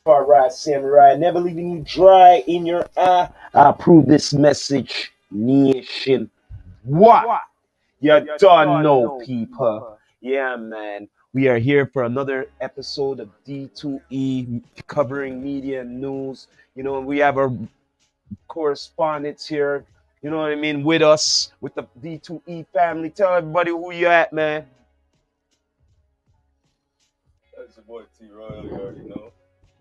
Rastafari Samurai, never leaving you dry in your eye. I approve this message, nation. What? You don't know, people. Yeah, man. We are here for another episode of D2E covering media and news. You know, we have our correspondents here, you know what I mean, with us, with the D2E family. Tell everybody who you at, man. That's your boy T Royal, you already know.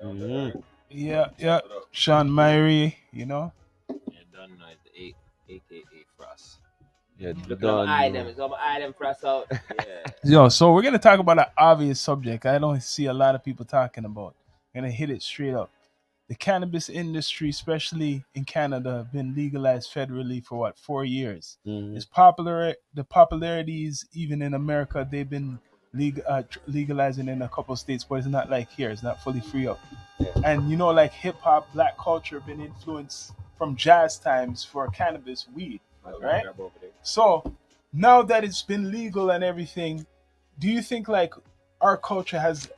Mhm. Yeah. Sean Myrie, You don't know it, aka Frost. You Look at done them eye know. them. It's gonna eye them Frost out. Yeah. Yo, so we're gonna talk about an obvious subject I don't see a lot of people talking about. Gonna hit it straight up. The cannabis industry, especially in Canada, have been legalized federally for 4 years. Mhm. It's popular. The popularities, even in America, they've been legalizing in a couple of states, but it's not like here. It's not fully free up. And you know, like hip hop, black culture, been influenced from jazz times for cannabis, weed, right? So now that it's been legal and everything, do you think like our culture has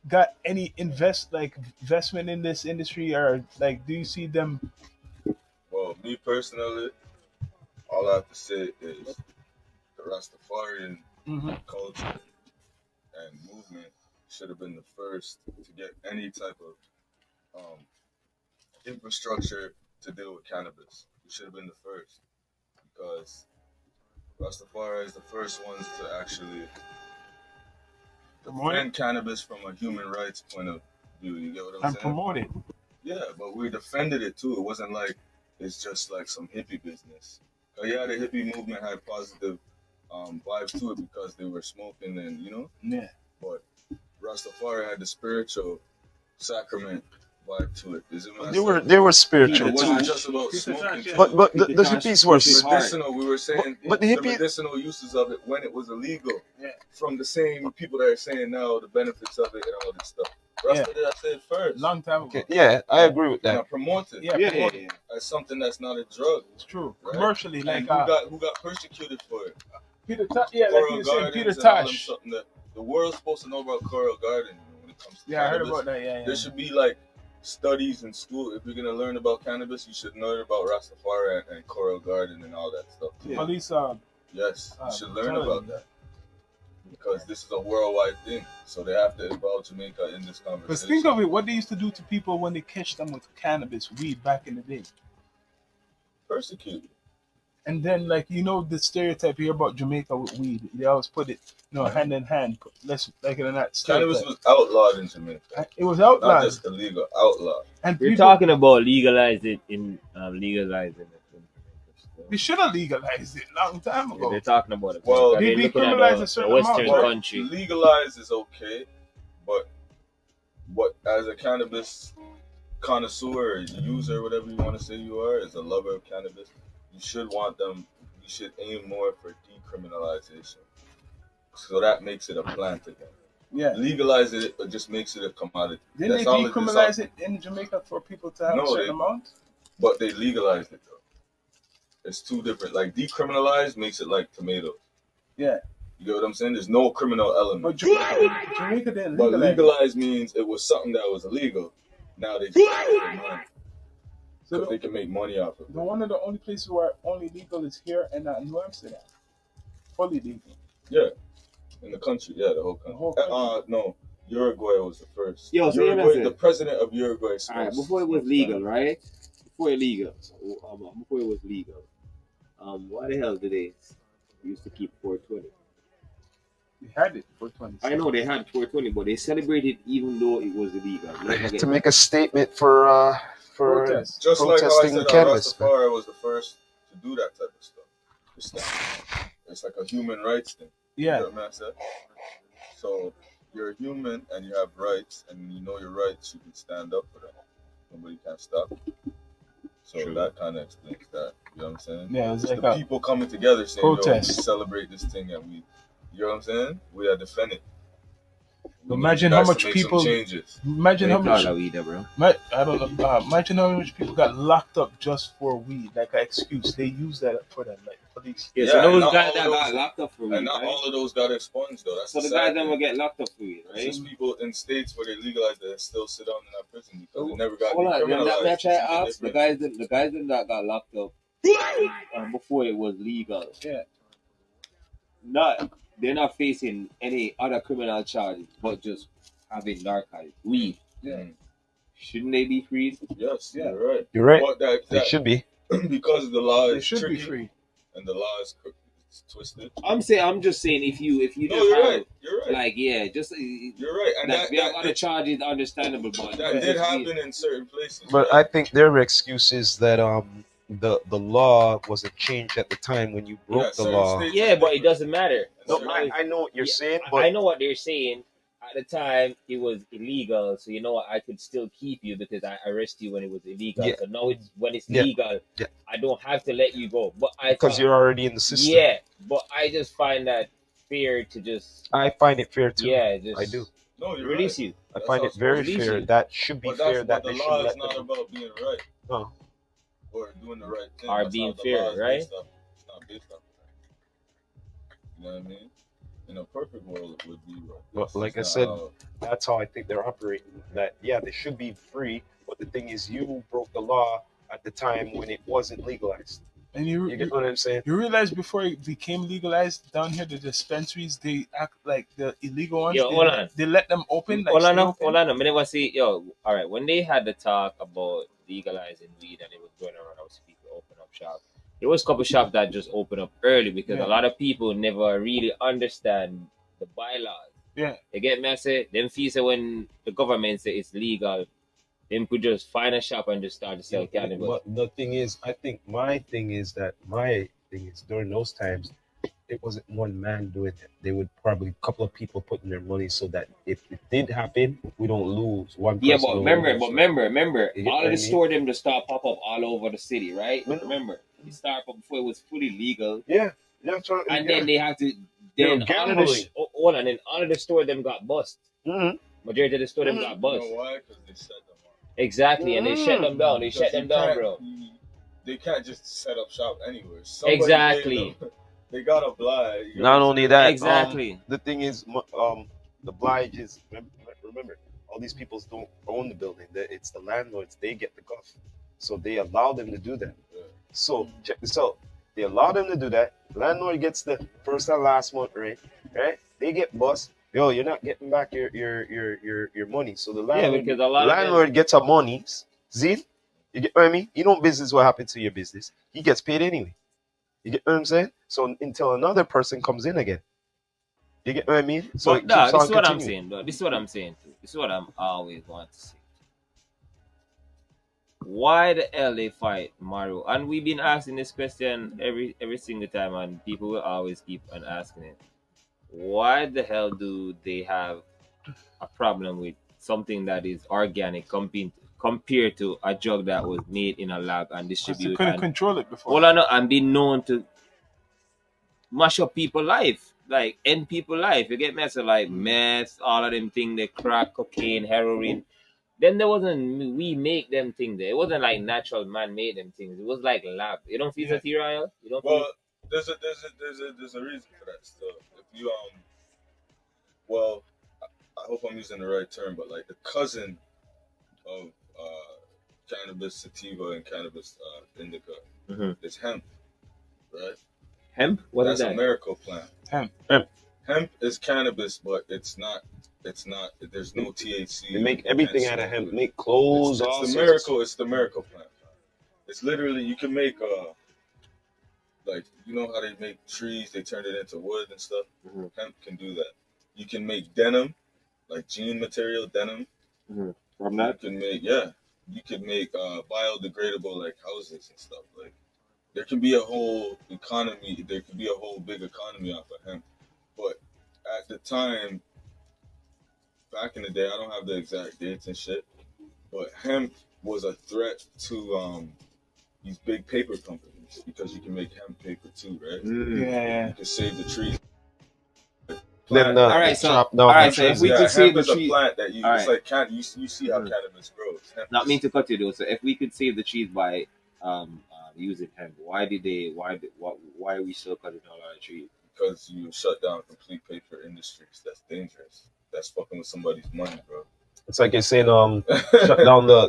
got any investment in this industry, or like do you see them? Well, me personally, all I have to say is the Rastafarian culture and movement should have been the first to get any type of infrastructure to deal with cannabis. We should have been the first because Rastafari is the first ones to actually defend cannabis from a human rights point of view. You get what I'm And saying? promote it. Yeah, but we defended it too. It wasn't like it's just like some hippie business. Yeah, the hippie movement had positive vibes to it because they were smoking and Yeah. But Rastafari had the spiritual sacrament vibe to it. Is it what I They were said? spiritual It too. wasn't just about smoking. But the hippies were Medicinal. We were saying but the the hippie medicinal uses of it when it was illegal. Yeah. From the same people that are saying now the benefits of it and all this stuff. Rasta did I say it first. Long time ago. Okay, yeah, I agree with And I that. promote it. Yeah, promote it. As something that's not a drug. It's true. Right? Commercially, And like who got persecuted for it? Peter Tosh. Yeah, like Coral you were saying, Gardens Peter and all them Tosh. something that the world's supposed to know about Coral Garden when it comes to Yeah, I heard cannabis. about that. Yeah. There should be like studies in school. If you're gonna learn about cannabis, you should learn about Rastafari and Coral Garden and all that stuff. Yeah. Police. Yes, you should learn about that because this is a worldwide thing. So they have to involve Jamaica in this conversation. Because think of it, what they used to do to people when they catch them with cannabis, weed back in the day. Persecuted. And then, like, you know, the stereotype here about Jamaica with weed, they always put it, hand in hand. Let's like it or not. Cannabis was outlawed in Jamaica. It was outlawed. Not just illegal, outlawed. And You're talking about legalizing it. They should have legalized it a long time ago. Yeah, they're talking about it. Well, they decriminalized a certain Western amount. country. Legalized is okay, but what as a cannabis connoisseur, user, whatever you want to say you are, as a lover of cannabis, you should want them. You should aim more for decriminalization, so that makes it a plant again. Yeah. Legalize it just makes it a commodity. Didn't they decriminalize it in Jamaica for people to have a certain amount? But they legalized it though. It's two different. Like decriminalized makes it like tomatoes. Yeah. You get what I'm saying? There's no criminal element. But Jamaica didn't legalize. But legalized means it was something that was illegal. Now they just make money. So they can make money off of it. One of the only places where only legal is here and not New Amsterdam. Fully legal. Yeah. In the country, the whole country. No, Uruguay was the first. Yo, so Uruguay, the president of Uruguay. All right, before it was legal, right? Before it was legal. Why the hell did they used to keep 420? They had it 420. I know they had 420, but they celebrated even though it was illegal. To make a statement for protest. Just like how I protesting said cannabis. Rastafari was the first to do that type of stuff. It's like a human rights thing. Yeah. You know what I said? So you're a human and you have rights, and you know your rights, you can stand up for them. Nobody can stop you. So that kind of explains that. You know what I'm saying? Yeah, it's like the people coming together saying, protest. Yo, we celebrate this thing and we, you know what I'm saying? We are defending. Imagine how much people. Imagine how much. Weed, bro. I don't know. Imagine how much people got locked up just for weed, like an excuse. They use that for them. Like police. Yeah, Yeah, so and those not guys all that of got those- locked up for weed, And not right? all of those got expunged though. That's So the the guys sad never thing. get locked up for weed, It's right? just people in states where they legalized it and still sit down in that prison because Oh, they never got hold on, that decriminalized. match I It's even asked the different. guys that got locked up before it was legal. Yeah. They're not facing any other criminal charges, but just having narcotics, weed. Yeah. Mm. Shouldn't they be freed? Yes, Yeah. you're right. You're right. But They should be. because the law They is should be tricky free. and the law is twisted. I'm just saying if you No, just you're have right. You're right. like just You're right. And that we have other that charges, understandable, but that did happen in certain places. But right? I think their excuse is that the law wasn't changed at the time when you broke the certain law. states yeah, are but it different. doesn't matter. No, So I know what you're yeah, saying, I but know what they're saying. At the time, it was illegal, so you know what? I could still keep you because I arrest you when it was illegal. Yeah. So now it's when it's Yeah. legal, Yeah. I don't have to let you go. But I because thought, you're already in the system. yeah, but I just find that fair to just I find it fair too. just I do. No, you're release right. you. I That's find how it it's very supposed to be. fair. That should be But fair. That the they law should is let not them. about being right No. or doing the right thing. Or That's being how the fair, law is right? based off. It's not based off. You know what I mean? In a perfect world, it would be right. But like I It's said, not how- That's how I think they're operating. That yeah, they should be free, but the thing is, you broke the law at the time when it wasn't legalized. And You you get what I'm saying? realize before it became legalized down here, the dispensaries, they act like the illegal ones. Yo, they, hold let, on. they let them open. Like Hold on, stay no, open. hold on. I never see. Yo, all right. When they had the talk about legalizing weed and it was going around, I was speaking open up shop. There was a couple shops that just opened up early because Yeah. a lot of people never really understand the bylaws. Yeah. You get me? I say them fees when the government say it's legal, them could just find a shop and just start to sell cannabis. But the thing is, I think my thing is during those times, it wasn't one man doing it. They would probably a couple of people putting their money so that if it did happen, we don't lose one person. Yeah, but don't remember, lose. all You get what of I the mean? store them to start pop up all over the city, right? Mhm. Remember, it started up before it was fully legal. Yeah, that's right. And then they have to They're then all of the gambling. hold on, then all of the store them got bust. Mhm. Majority of the store them Mhm. got You bust. know why? Because they set them up. Exactly, and they shut them down. They shut Because them you down, can't- bro. They can't just set up shop anywhere. Somebody Exactly. gave them- They got obliged. you know Not what I'm only saying? that, Exactly. the thing is, the Blige is remember, all these people don't own the building. It's the landlords. They get the guff, so they allow them to do that. Yeah. So check this out. They allow them to do that. Landlord gets the first and last month rent, right? They get bust. Yo, you're not getting back your money. So the Yeah, landlord, because a lot of them, landlord gets a money. See, you get what I mean? You know, business what happened to your business. He gets paid anyway. You get what I'm saying? So until another person comes in again. You get what I mean? So but it nah, keeps this on is what I'm continuing. saying, though. This is what I'm saying too. This is what I'm always want to say. Why the hell they fight Mario? And we've been asking this question every single time, and people will always keep on asking it. Why the hell do they have a problem with something that is organic compared to a drug that was made in a lab and Because they distributed? couldn't And control it before. all I know, and been known to mash up people's life, like end people's life. You get me? So like meth, all of them things, the crack, cocaine, heroin. Then there wasn't we make them things there. It wasn't like natural man made them things. It was like lab. You don't feel Yeah. that, Ryan? You don't feel Well, there's a reason for that stuff. If you well, I hope I'm using the right term, but like the cousin of cannabis sativa and cannabis indica Mhm. is hemp, right? hemp? What is That's that? a miracle plant. Hemp. Hemp is cannabis, but it's not. It's not. There's no THC. They make You everything can't out of smoke hemp. it. Make clothes, all It's the sorts miracle. It's the miracle plant. It's literally you can make like you know how they make trees, they turn it into wood and stuff. Mhm. Hemp can do that. You can make denim, like jean material denim. From You that? can make You can make biodegradable like houses and stuff. Like there can be a whole economy. There can be a whole big economy off of hemp. But at the time, back in the day, I don't have the exact dates and shit. But hemp was a threat to these big paper companies because you can make hemp paper too, right? Yeah. You can save the trees. Then All right, so- chop down all right, the so if trees. we yeah, could save hemp the is a tree- plant that you. All It's right. like you see how Mhm. cannabis grows. Hemp Not is- mean to cut you though. So if we could save the trees by using hemp, why Why are we still cutting down our trees? Because you shut down complete paper industries. That's dangerous. That's fucking with somebody's money, bro. It's like you're saying, shut down the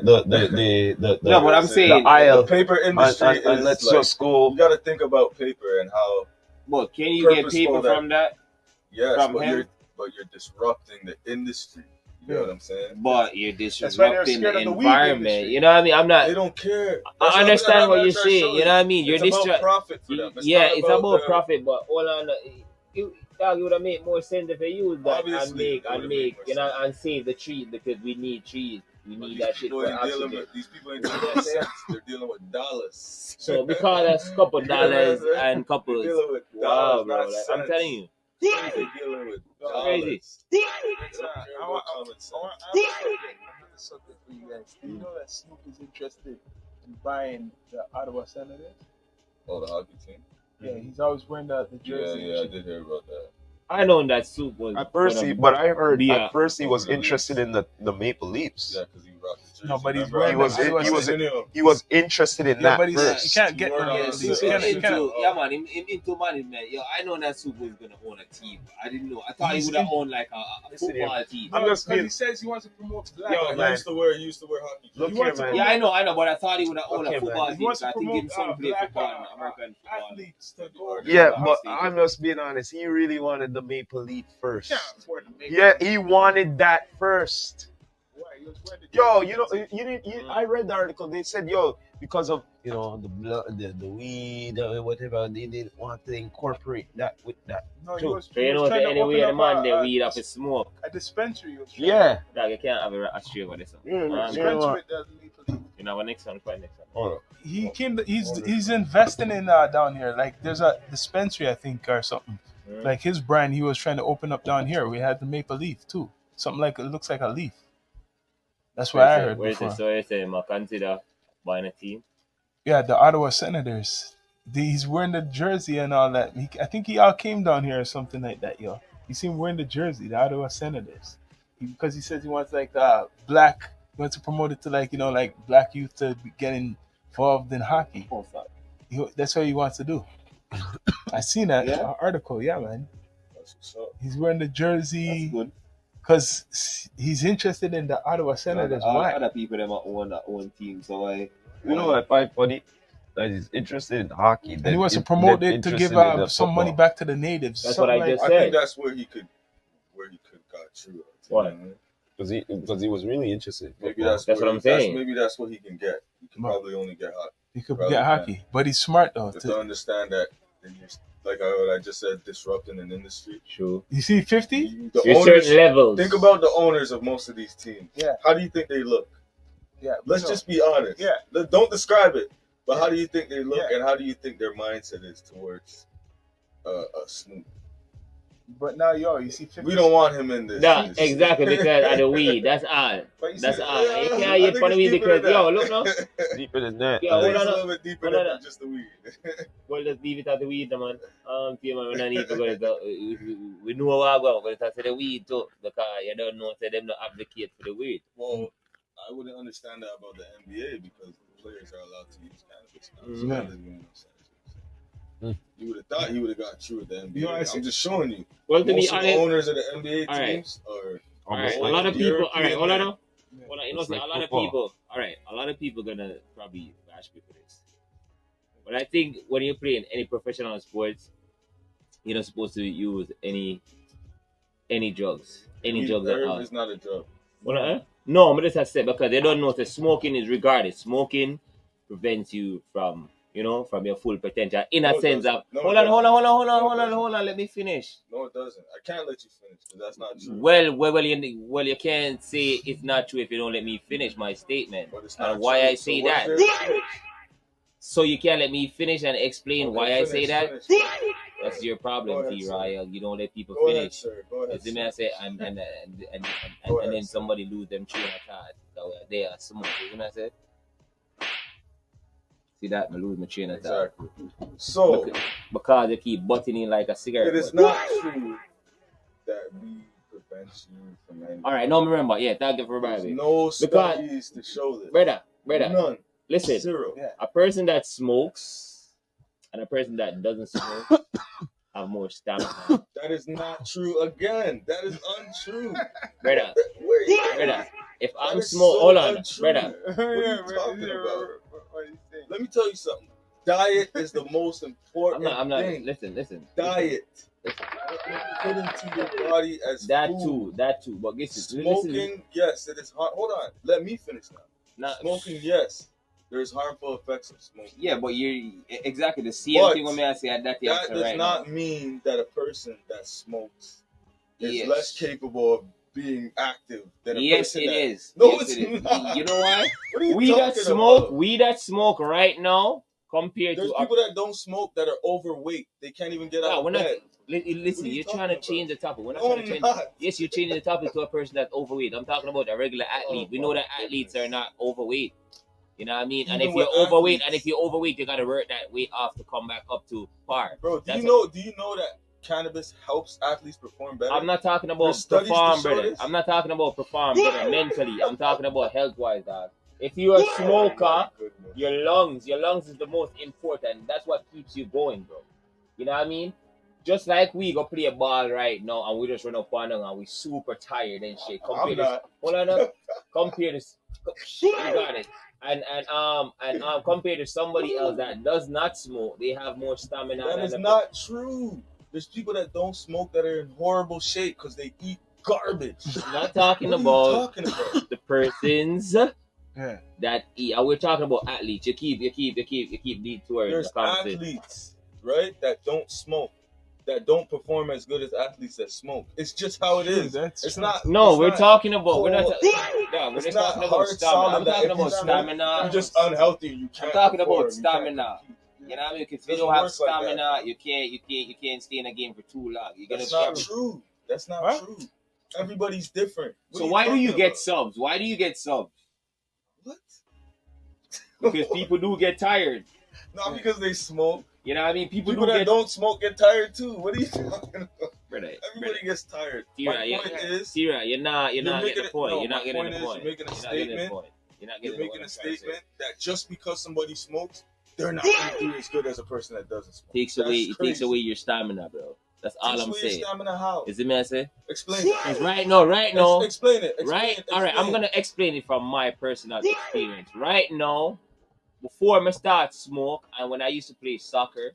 No, but I'm the saying, the aisle paper industry and is let's like, just go. you got to think about paper and how but can you get purposeful people that- from that? yes, From but him? you're disrupting the industry. You know what I'm saying? But you're why they're disrupting scared the of the weed environment. industry. You know what I mean? I'm not. They don't care. I understand what you're saying. showing. You know what I mean? You're It's about distra- profit for them. Yeah, not it's about the- profit, but hold on. It would have made more sense if they use that Obviously, it and would've make made more sense. and save the trees because we need trees. We But need these that shit people for ain't dealing oxygen. with these people ain't dealing with cents. They're dealing with dollars. So because that's a couple You know what I'm dollars saying? and They're couple, dealing with wow, dollars, bro, not like, cents. I'm telling you, They're dealing with Crazy. dollars. They don't I care want about common sense. another subject for you guys. Do you know that Snoop is interested in buying the Ottawa Senators? Oh, the hockey team. Yeah, he's always wearing the Yeah, jersey. yeah, I did hear about that. I know that soup was. At first, gonna but I heard be at a- first he was Maple interested in the Maple Leafs. Yeah, because he rocked the jersey. No, but he's Remember, wearing I the- was he was- in him. He was interested in Yeah, that but he's, first. he can't get Word no on yeah, the he soup. can't- he can't- Yeah, man, into management. Yo, I know that Soup was gonna own a team. I didn't know. I thought he He's would have in- owned like a Listen here. football team. I'm just because being- he says he wants to promote black. Yo, He man. used to wear hockey. Look He here, wants to man. Yeah, I know, but I thought he would have owned Okay, a man. football He team. wants to I think promote his son played black football in American football. athletes to go. Yeah, I'm but mistaken. I'm just being honest. He really wanted the Maple Leaf first. Can't afford to make Yeah, he wanted that first. Why? He was wearing the Yo, jersey. you know, you didn't. I read the article. They said, yo, because of the blood, the weed, whatever, they didn't want to incorporate that with that. No, he True. was, So he you was know, trying to anyway, open the up man they weed up his smoke. a dispensary. He was trying Yeah. Dog, you can't have a stray with this one. Yeah, to- Man, dispensary with the Maple Leaf. you know, next one, quite next one. Oh, He came. He's investing in down here. Like there's a dispensary, I think, or something. Mm. Like his brand, he was trying to open up down here. We had the Maple Leaf too. Something like it looks like a leaf. That's what I heard Where's before. it? So you say, consider buying a team? Yeah, the Ottawa Senators. He's wearing the jersey and all that. I think he all came down here or something like that, yo. You see him wearing the jersey, the Ottawa Senators, because he says he wants like black. He wants to promote it to like black youth to be getting involved in hockey. Oh, fuck. That's what he wants to do. I seen that Yeah? article. Yeah, man. That's what's up. He's wearing the jersey That's good. because he's interested in the Ottawa Senators. Why? Other people them own their own team, so I. you know what? I find funny that he's interested in hockey. And he wants to promote it to give some money back to the natives. That's Something what I just I said. think that's where he could got through. What? because he was really interested. in Maybe football. that's what I'm saying. Maybe that's what he can get. He can probably only get hockey. He could Probably get can. hockey, but he's smart though. But to understand that, like what I just said, disrupting an industry. True. You see 50? The There's owners, certain levels. think about the owners of most of these teams. Yeah. How do you think they look? Yeah. Let's just be honest. Yeah. Don't describe it. But how do you think they look, Yeah. and how do you think their mindset is towards a Snoop? But now, yo, you see 50. We don't want him in this. No, exactly, because of the weed. That's all. But you That's see, all. You can't eat for the weed because, yo, look now. Deeper than that. Yeah, I think hold it's on, a little bit deeper hold on. than just the weed. Well, just leave it at the weed, man. See, man, we don't need to go to we know what we're going, but it's the weed too, because you don't know, say them not advocate for the weed. Well, I wouldn't understand that about the NBA because the players are allowed to use cannabis now. So Mhm. that doesn't make no sense. You would have thought he would have got through with the NBA. You know, I see- I'm just showing you. Well, to be Most of the honest, owners of the NBA All right. teams are all right, a like lot of people, all right, hold on now. Yeah. Hold on, you know, It's say like a lot football. of people, all right, a lot of people gonna probably bash me for this. But I think when you're playing any professional sports, you're not supposed to use any drugs. Any drugs at herb all. is not a drug. Well, no, but that's I said because they don't know that smoking is regarded. Smoking prevents you from, from your full potential. In a No, it sense of, doesn't. No, it hold on, doesn't. hold on, let me finish. No, it doesn't. I can't let you finish because that's not true. Well, you can't say it's not true if you don't let me finish my statement. But it's not And why true. I say So what's that. there to finish? So you can't let me finish and explain Okay, why I say finish, that? finish. That's your Go problem, ahead, T. sir. Ryle. You don't let people Go ahead, finish. sir. Go ahead. You see me, I say, and Go then ahead, somebody lose them train of thought. So they are smoke. You see me, I say? See that? I lose my train of thought. Exactly. So Because they keep butting in like a cigarette. it is butt. not true that weed prevents you from anything. All right, no, remember. Yeah, thank you for There's reminding me. no studies to show this. Brother, None. listen. Zero. Yeah. A person that smokes and a person that doesn't smoke have more stamina. That is not true again. That is untrue. Brother, Where you brother, if I'm is smoke, so hold on, untrue. brother. What are you talking about? Let me tell you something. Diet is the most important I'm not. thing. Listen. Diet. What you put into your body as That food. too. But listen. Smoking, yes, it is hard. Hold on. Let me finish now. Nah, Smoking, yes. There's harmful effects of smoking. yeah, but you're exactly the same But thing when I say that. That does right not now. mean that a person that smokes is Yes. less capable of being active than a Yes, person it that is. No, Yes, it's it is. not. You know why? What are you We that talking smoke, about? we that smoke right now, compared There's to people that don't smoke that are overweight. They can't even get out we're of not. bed. Listen, What are you you're trying to talking change the topic. We're not No, trying I'm to change. not. Yes, you're changing the topic to a person that's overweight. I'm talking about a regular athlete. Oh, We know that my athletes goodness. are not overweight. You know what I mean? And Even if you're with overweight, athletes. you gotta work that weight off to come back up to par. Bro, do That's you know that cannabis helps athletes perform better? I'm not talking about There's studies to perform, show brother. this. I'm not talking about perform, brother, mentally. I'm talking about health wise, dog. If you're a smoker, Goodness. your lungs is the most important. That's what keeps you going, bro. You know what I mean? Just like we go play a ball right now and we just run up on them and we super tired and shit. I'm not. Hold on up. Compare this. You got it. And compared to somebody else that does not smoke, they have more stamina. That is not true. There's people that don't smoke that are in horrible shape because they eat garbage. I'm not talking What are you about talking about? the persons Yeah. that eat. We're talking about athletes. You keep lead towards There's the conversation. athletes, right, that don't smoke, that don't perform as good as athletes that smoke. It's just how it is. That's It's true. not. No, it's we're not talking about. We're not. cold. We're It's just not talking about hard, stamina. solid I'm that talking if you about smoke, stamina. You're just unhealthy. You I'm can't. talking perform, about you can't stamina. compete. You know what I mean? If you Doesn't don't have work like that. stamina, you can't stay in a game for too long. You're gonna That's not struggle. true. That's not What? true. Everybody's different. What So are why do you talking get about? subs? Why do you get subs? What? Because people do get tired. Not because they smoke. You know what I mean? People People do that get don't smoke get tired too. What are you talking about? brother. Everybody gets tired. Tira, My point is, Tira, you're not you're getting making the it- point. no, You're not my getting point the is, point. you're making a You're not getting the statement. point. You're not you're getting making what a I'm trying to say. statement that just because somebody smokes, they're not going to do as good as a person that doesn't smoke. It takes crazy. away your stamina, bro. That's all Takes I'm away your saying. stamina how? Is it me I say? Explain it. Because right now, Explain it. right? All right, I'm gonna explain it from my personal experience. Right now, before I start smoke, and when I used to play soccer,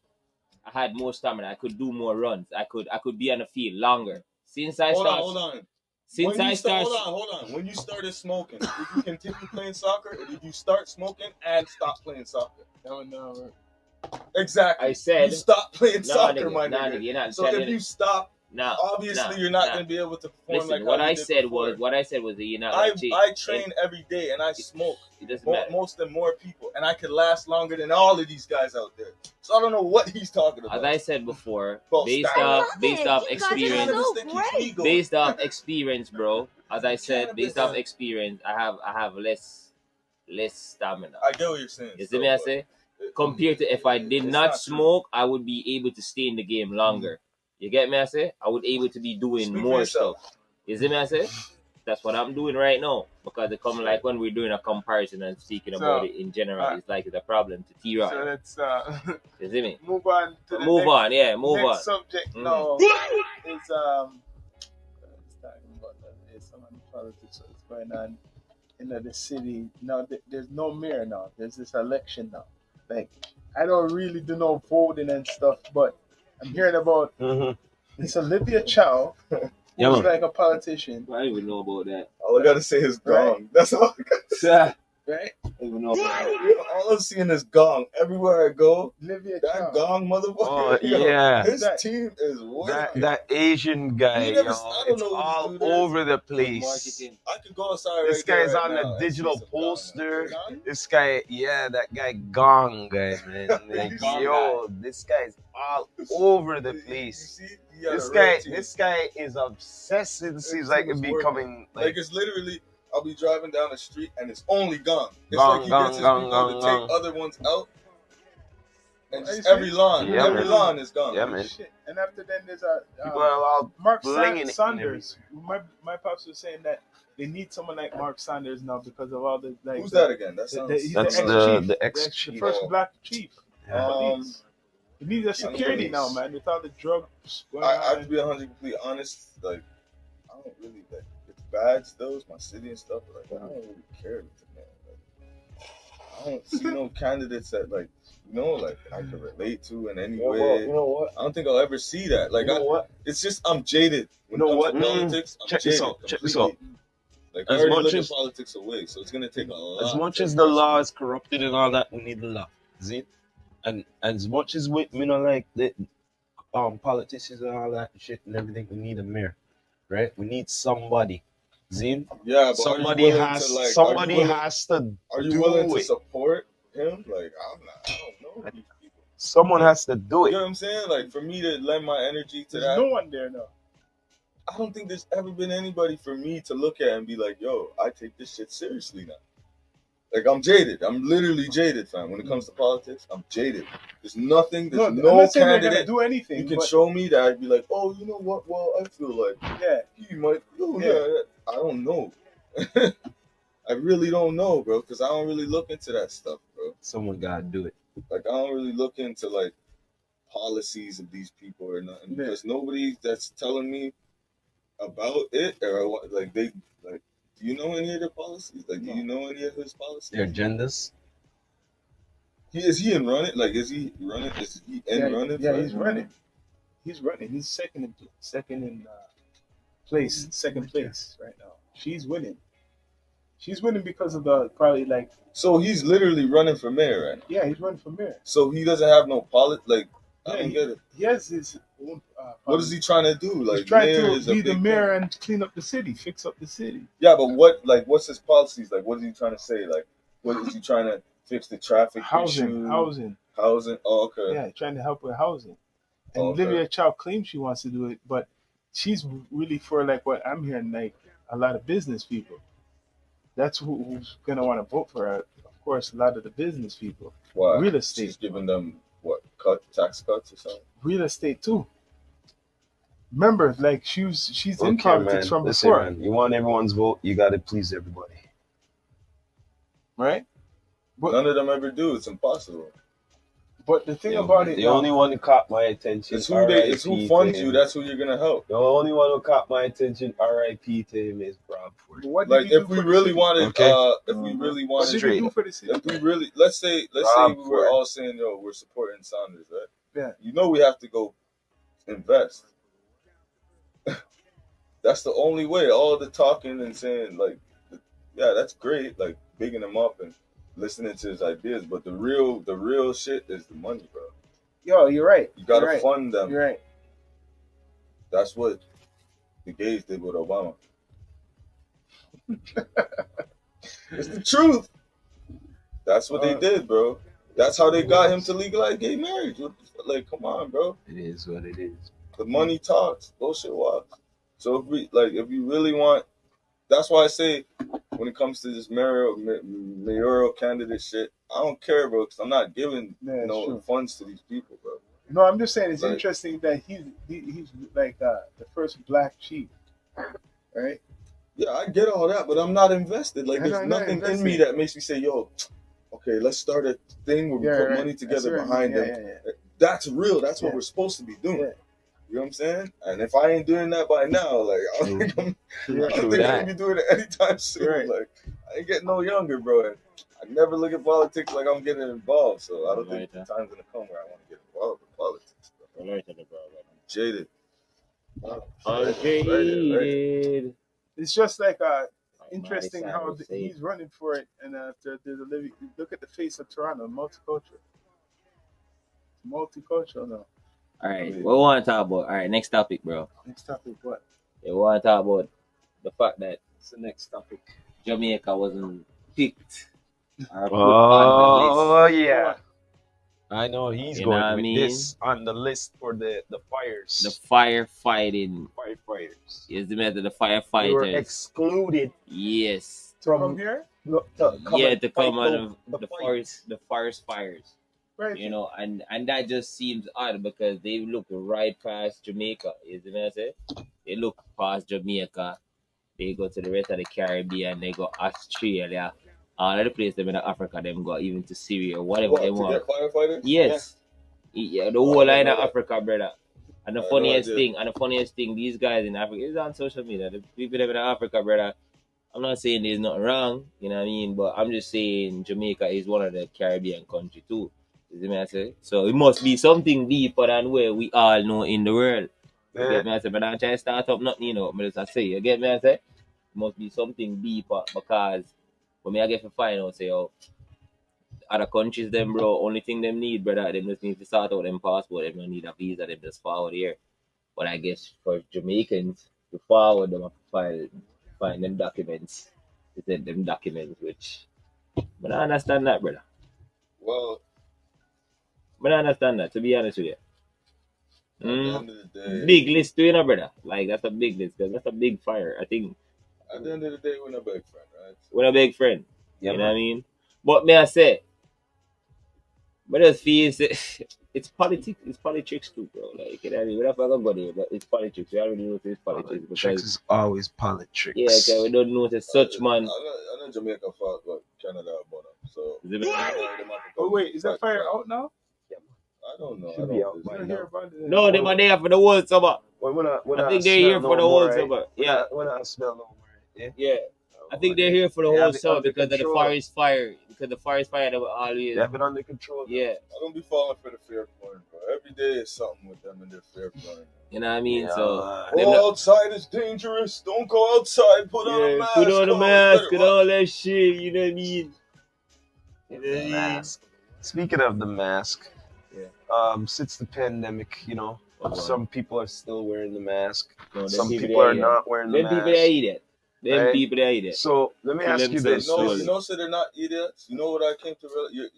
I had more stamina. I could do more runs. I could be on the field longer. Since I Hold started, on. since I started, Hold on. When you started smoking, did you continue playing soccer, or did you start smoking and stop playing soccer? No. Exactly. I said you stopped playing no, soccer, nigga, my nah, nigga. nigga, you're not So telling if it. you stop, Nah, obviously you're not nah. going to be able to perform Listen, like what how you I did said before. was that you're not I gonna change. train every day and I smoke It doesn't matter. most than more people, and I can last longer than all of these guys out there. So I don't know what he's talking about. As I said before, Well, based stop. off You guys are experience, so That keeps me great. going. based off experience, bro. As I said, Cannabis. based off experience, I have less stamina. I get what you're saying. You see me? I say compared to if I did It's not true. smoke, I would be able to stay in the game longer. You get me? I say I would able to be doing Speak for more yourself. stuff. You see me? I say that's what I'm doing right now because it come like when we're doing a comparison and speaking about it in general, it's like it's a problem to T-Rod. So let's You see me? move on to the Move next, on, yeah, move next on. subject Mhm. now is it's talking about some of the politics that's going on in the city. Now there's no mayor now. There's this election now. Like I don't really do no voting and stuff, but I'm hearing about this Olivia Chow, who's Yeah, man. like a politician, I don't even know about that. All I gotta say is gong. Right. That's all I gotta say. right? I don't even know about that. All I'm seeing is gong. Everywhere I go, Olivia that Chow. gong motherfucker. Oh, yo, yeah. His That- team is working. That Asian guy, You never- yo, I don't it's know what all this dude is. over the place. Marketing. I could go outside This right there guy's right on now the and digital see some gong. poster. Gong? This guy, yeah, that guy Gong guy, man. Like, Gong yo, this guy's all over the You place. see? He got a red team. This guy is obsessed. It seems His like team it is becoming Like like it's literally, I'll be driving down the street and it's only gong. It's Gong, like he gong, gets his gong, people gong, to gong. take other ones out. And Are you just every serious? lawn, Yeah, every man. lawn is gone. Yeah, man. Shit. And after then there's a people are all Mark flinging it and Sanders. My pops was saying that they need someone like Mark Sanders now because of all the like. Who's that again? That sounds. He's That's the the ex-chief. ex-chief. The first black chief. Yeah. Police. We need a security now, man. With all the drugs going I have to on. be 100% honest. Like, I don't really like. It's bad still. It's my city and stuff. But like, I don't really care with it, man. Like, I don't see no candidates that like, like I can relate to in any way. You know what? I don't think I'll ever see that. Like, You know what? it's just I'm jaded when You it know comes to what? politics. I'm Check this jaded out. Check this out. completely. Like, I As already much look at as politics away, so it's gonna take a lot. as much to as the impress law me. is corrupted and all that, we need the law. See? And as much as we don't like the politicians and all that shit and everything, we need a mayor, right? We need somebody. See? Yeah, but Somebody are you willing has to, like, somebody are you willing, has to are you do willing to it. support him? Like, I'm not. I don't know these people. Someone has to do You know it. what I'm saying? Like, for me to lend my energy to There's that, no one there now. I don't think there's ever been anybody for me to look at and be like, yo, I take this shit seriously now. Like, I'm jaded. I'm literally jaded, fam. When it comes to politics, I'm jaded. There's nothing, No, there's I'm no not saying they're gonna candidate do anything. you can but show me that I'd be like, oh, you know what? Well, I feel like yeah, he might, Yeah. I don't know. I really don't know, bro, because I don't really look into that stuff, bro. Someone gotta do it. Like, I don't really look into, like, policies of these people or nothing, Yeah. because nobody that's telling me about it or what, like, do you know any of their policies? Like, do you know any of his policies? Their agendas. Is he in running? Like, is he running? Is he in running? Yeah, for he's it? running. He's running. He's second in place, second place right now. She's winning. She's winning because of the probably like So he's literally running for mayor right now. yeah, he's running for mayor. So he doesn't have no like, I Yeah, don't get it. He has his own. What is he trying to do? Like, He's trying mayor to is a be the big mayor thing. and clean up the city, fix up the city. Yeah, but what's his policies? Like, what is he trying to say? Like, what is he trying to fix the traffic issue? Housing. Oh, okay. Yeah, trying to help with housing. And Okay. Olivia Chow claims she wants to do it, but she's really for like what I'm hearing, like a lot of business people. That's who's gonna want to vote for her. Of course, a lot of the business people. Why? Real estate. She's giving them what? Tax cuts or something? Real estate too. Remember, like she's in Okay, politics man. from Listen, before, man. You want everyone's vote, you gotta please everybody. right? But None of them ever do. It's impossible. but the thing Yo, about man, it, the now, only one who caught my attention. It's who RIP funds to you. him. That's who you're gonna help. The only one who caught my attention, RIP to him, is Bradford. what did Like, he do if we for the really city? wanted, Okay. if we really What wanted, did he do for the city? if we really, let's say we Bradford. were all saying, yo, we're supporting Sanders, right? Yeah. You know, we have to go invest. That's the only way. All the talking and saying, like, yeah, that's great, like bigging him up and listening to his ideas, but the real shit is the money, bro. Yo, you're right. You gotta You're right. fund them. You're right. That's what the gays did with Obama. It's the truth. That's what they did, bro. That's how they got him to legalize gay marriage. Like, come on, bro. It is what it is. The money talks, bullshit walks. So if you really want, that's why I say when it comes to this mayoral candidate shit, I don't care, bro, because I'm not giving Yeah, it's true. funds to these people, bro. No, I'm just saying it's Like- interesting that he's like the first black chief, right? Yeah, I get all that, but I'm not invested. Like, I know, there's I'm not nothing in invested. me that makes me say, yo, okay, let's start a thing where we put money together behind them. Yeah. That's real. That's what Yeah. we're supposed to be doing. Yeah. You know what I'm saying? And if I ain't doing that by now, like, I don't think I'm gonna be doing it anytime soon. Right. Like, I ain't getting no younger, bro. And I never look at politics like I'm getting involved. So I don't think the time's gonna come where I want to get involved with politics. Bro. I'm jaded. Jaded. It's just like My interesting side how will say he's running for it, and after there's a living. Look at the face of Toronto, multicultural now. All right, what we want to talk about? All right, next topic, bro. Next topic, what? Yeah, we want to talk about the fact that What's the next topic? Jamaica wasn't picked or put on Oh yeah. I know he's You know going what I with mean? this on the list for the fires. the list. The firefighting. firefighters. Is the matter the They were firefighters? excluded Yes. From from here, to Yeah, and to fight come out of the the fight. forest fires. right? You know, and that just seems odd because they look right past Jamaica. Is the matter? They look past Jamaica. They go to the rest of the Caribbean. They go Australia. All of the places them in Africa. Them go even to Syria or whatever What, they to want. get firefighters? Yes. Yeah, the whole line of Africa, brother. And the I funniest know I thing, these guys in Africa, it's on social media. The people that in Africa, brother. I'm not saying there's nothing wrong, you know what I mean, but I'm just saying Jamaica is one of the Caribbean country too. You see me I say? So it must be something deeper than where we all know in the world. You Yeah. get me I say? But I'm trying to start up nothing, you know, but as I say, you get me I say? It must be something deeper because for me I get to find out say other countries them bro, only thing them need, brother, them just need to sort out them passport, them don't need a visa, them just forward here. But I guess for Jamaicans to forward them have to find them documents. To send them documents, which but I understand that, brother. Well, But I understand that, to be honest with you. at the end of the day, Big list too, you know, brother. Like that's a big list, because that's a big fire. I think at the end of the day, we're not big friend, right? we're a big friend. Yeah, You know what I mean? But may I say, but I feel it's politics. It's politics too, bro. Like you know what I mean? We're not gonna go there, but it's politics. We already know it's politics Politics because is always politics. yeah, because we don't notice such man. I know Jamaica fought, but Canada won them. So Oh wait, is that fire out now? I don't know. I Should be out don't by I don't now. hear about it. No, they were there for the whole summer. I think they're here for the whole summer. Yeah, When I smell no more. Yeah. yeah. I think they're here for the They whole have it summer under because of the control. forest fire. Because the forest fire that were always They have it under control. yeah. I don't be falling for the fear porn, bro. Every day is something with them and their fear porn. You know what I mean? Yeah, So man. them Go not- outside is dangerous. Don't go outside. Put on a yeah, mask. put on a Come mask better and all that shit. You know what I mean? You know what I mean? Mask. Speaking of the mask, Yeah. since the pandemic, you know, Oh, some people are still wearing the mask. no, them Some people they are idiot. not wearing the Them people mask. they idiot. Them Right. people they idiot. So let me To ask you themselves this. No, slowly. you know, so they're not idiots. You know what I came to realize?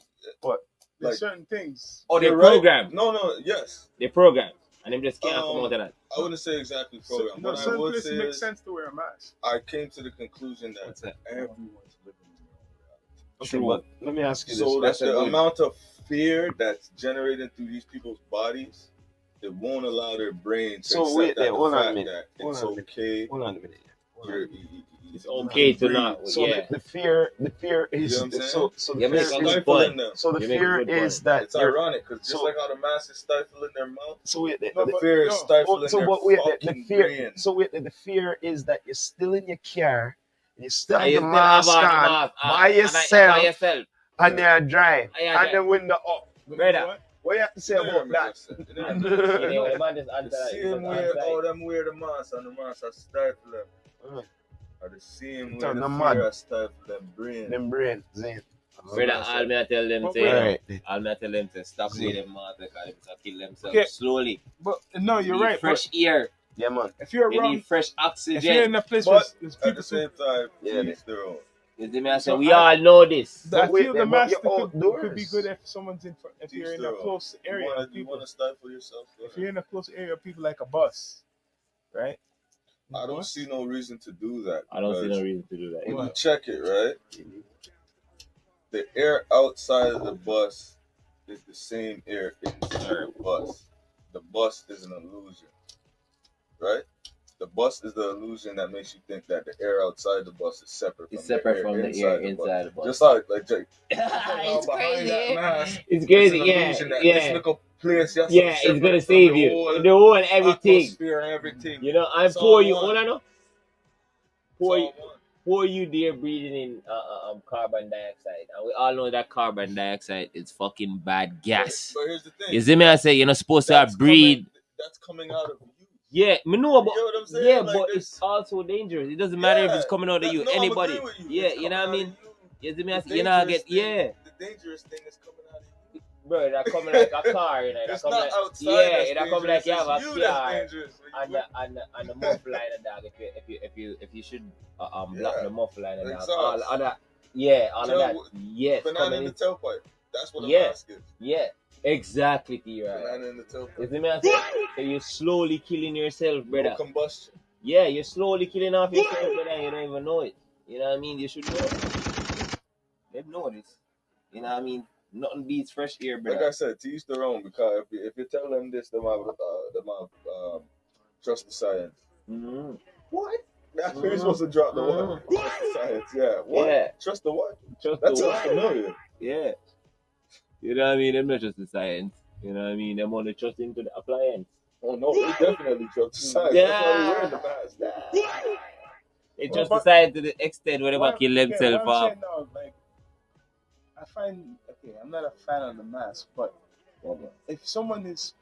What? There's Like- certain things. Oh, they're You're right. programmed. No, yes. They're programmed. And them just can't come out of that. I wouldn't say exactly program. No, What I certain would places say make is sense to wear a mask. I came to the conclusion that What's that? everyone's living in their own reality. Okay, True. but let me ask you this. So That's that a the good- amount of fear that's generated through these people's bodies, it won't allow their brain to So accept wait that there, the hold on a fact minute. that Hold it's on a minute. okay. Hold on a minute. Hold on. You're, It's okay to not. So Yeah. the fear is You know what I'm saying? so the Yeah, make fear a is good point. them. so the You make a fear good is point. that It's you're ironic because just so- like how the mask is stifling their mouth, so wait there. No, the but- fear is no. stifling So their what wait the fucking fear brain. so wait the fear is that you're still in your car and you still have And you the still have mask on the on mask, by and yourself by yourself. and you're driving Yeah, and the window up. Brother. What you have to say about that? You know, the man just answer The that. same way all them wear the mask and the mask are stifle them. Mm. Are the same way Turn the them fear mad. are stifle them brain. Them brain, Zane. Brother, all me I tell them But to, wait. all me I tell them to stop See. with them mask because they kill themselves Okay. slowly. But no, you're Need right. fresh air. Yeah, man. But if you're They around, need fresh if you're oxygen. in a place But where there's At people the same time, Yeah, each their own. You see me I say, So we I- all know this. I But wait feel there, the but mask you're could be outdoors. good if someone's in front, if you're in a close area of You people. want to stifle yourself? Go If ahead. you're in a close area of people like a bus, right? I don't see no reason to do that. I don't see because no reason to do that. When you check it, right? The air outside of the bus is the same air inside the bus. The bus is an illusion, right? The bus is the illusion that makes you think that the air outside the bus is separate It's from separate the from the air inside the bus. Just like Jake. It's behind that crazy. mask, It's it's crazy, an yeah, illusion that yeah. this little place, yes, Yeah, it's gonna save you. The whole and everything. Atmosphere and everything. You know, and It's pour all you, one. hold on, no? It's Pour you, all one. pour you there breathing in carbon dioxide. And we all know that carbon dioxide is fucking bad gas. But here's the thing. You see me? I say you're not supposed to That's breathe. That's coming out of you. Yeah, me know, but You know what I'm saying? yeah, Like but this- it's also dangerous. It doesn't matter if it's coming out of you, No, I'm anybody. agreeing with Yeah, It's you know what I coming mean? out of You see me? I The say you know, dangerous get yeah, thing- The dangerous thing is coming out of you. bro. That coming like a car, you know. That It's coming not like outside. yeah, that's that coming like you have dangerous. a It's you car. that's dangerous. And the muffler line dog. If you should block Yeah. the muffler line dog. Exhaust. All that. Yeah, all of that. Yes, Banana coming in the in. tailpipe. That's what a Yeah. mask is. Yeah, exactly, T-right. Banana in the tailpipe. You see me? I say, so you're slowly killing yourself, No brother. combustion. Yeah, you're slowly killing off yourself, brother. And you don't even know it. You know what I mean? You should know it. They know this. You know what I mean? Nothing beats fresh air, Like I brother. said, to each their own. Because if you tell them this, them have trust the science. Mm-hmm. What? That's where you're supposed to drop the one. Trust the science. Yeah. What? Yeah. Trust the what? Trust That the sounds one. familiar. Yeah. You know what I mean? I'm not just the science. You know what I mean? Them only trust into the appliance. Oh no, they definitely trust the science. That's why they wearing the mask. They Well, trust but- the science to the extent where they What- kill okay, themselves what I'm off. saying now, like, I find, okay, I'm not a fan of the mask, but if someone is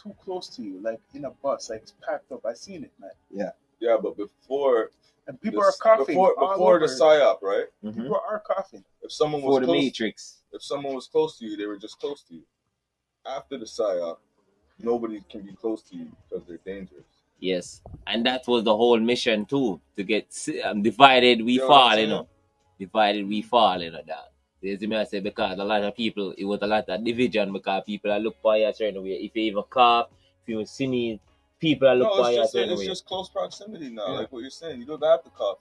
too close to you, like in a bus, like it's packed up, I seen it, man. Yeah, but before And people are coughing. all before the over. psyop, right? People are coughing. If someone For was the close, Matrix. if someone was close to you, they were just close to you. After the psyop, nobody can be close to you because they're dangerous. Yes. And that was the whole mission too. To get divided, we You know what I'm fall, you saying? know. Divided, we fall, you know that. You see me I say because a lot of people, it was a lot of division because people are look for you a certain way. If you even cough, if you sneeze, people are look No, for you a certain it's way. just close proximity now. Yeah. Like what you're saying, you don't have to cough.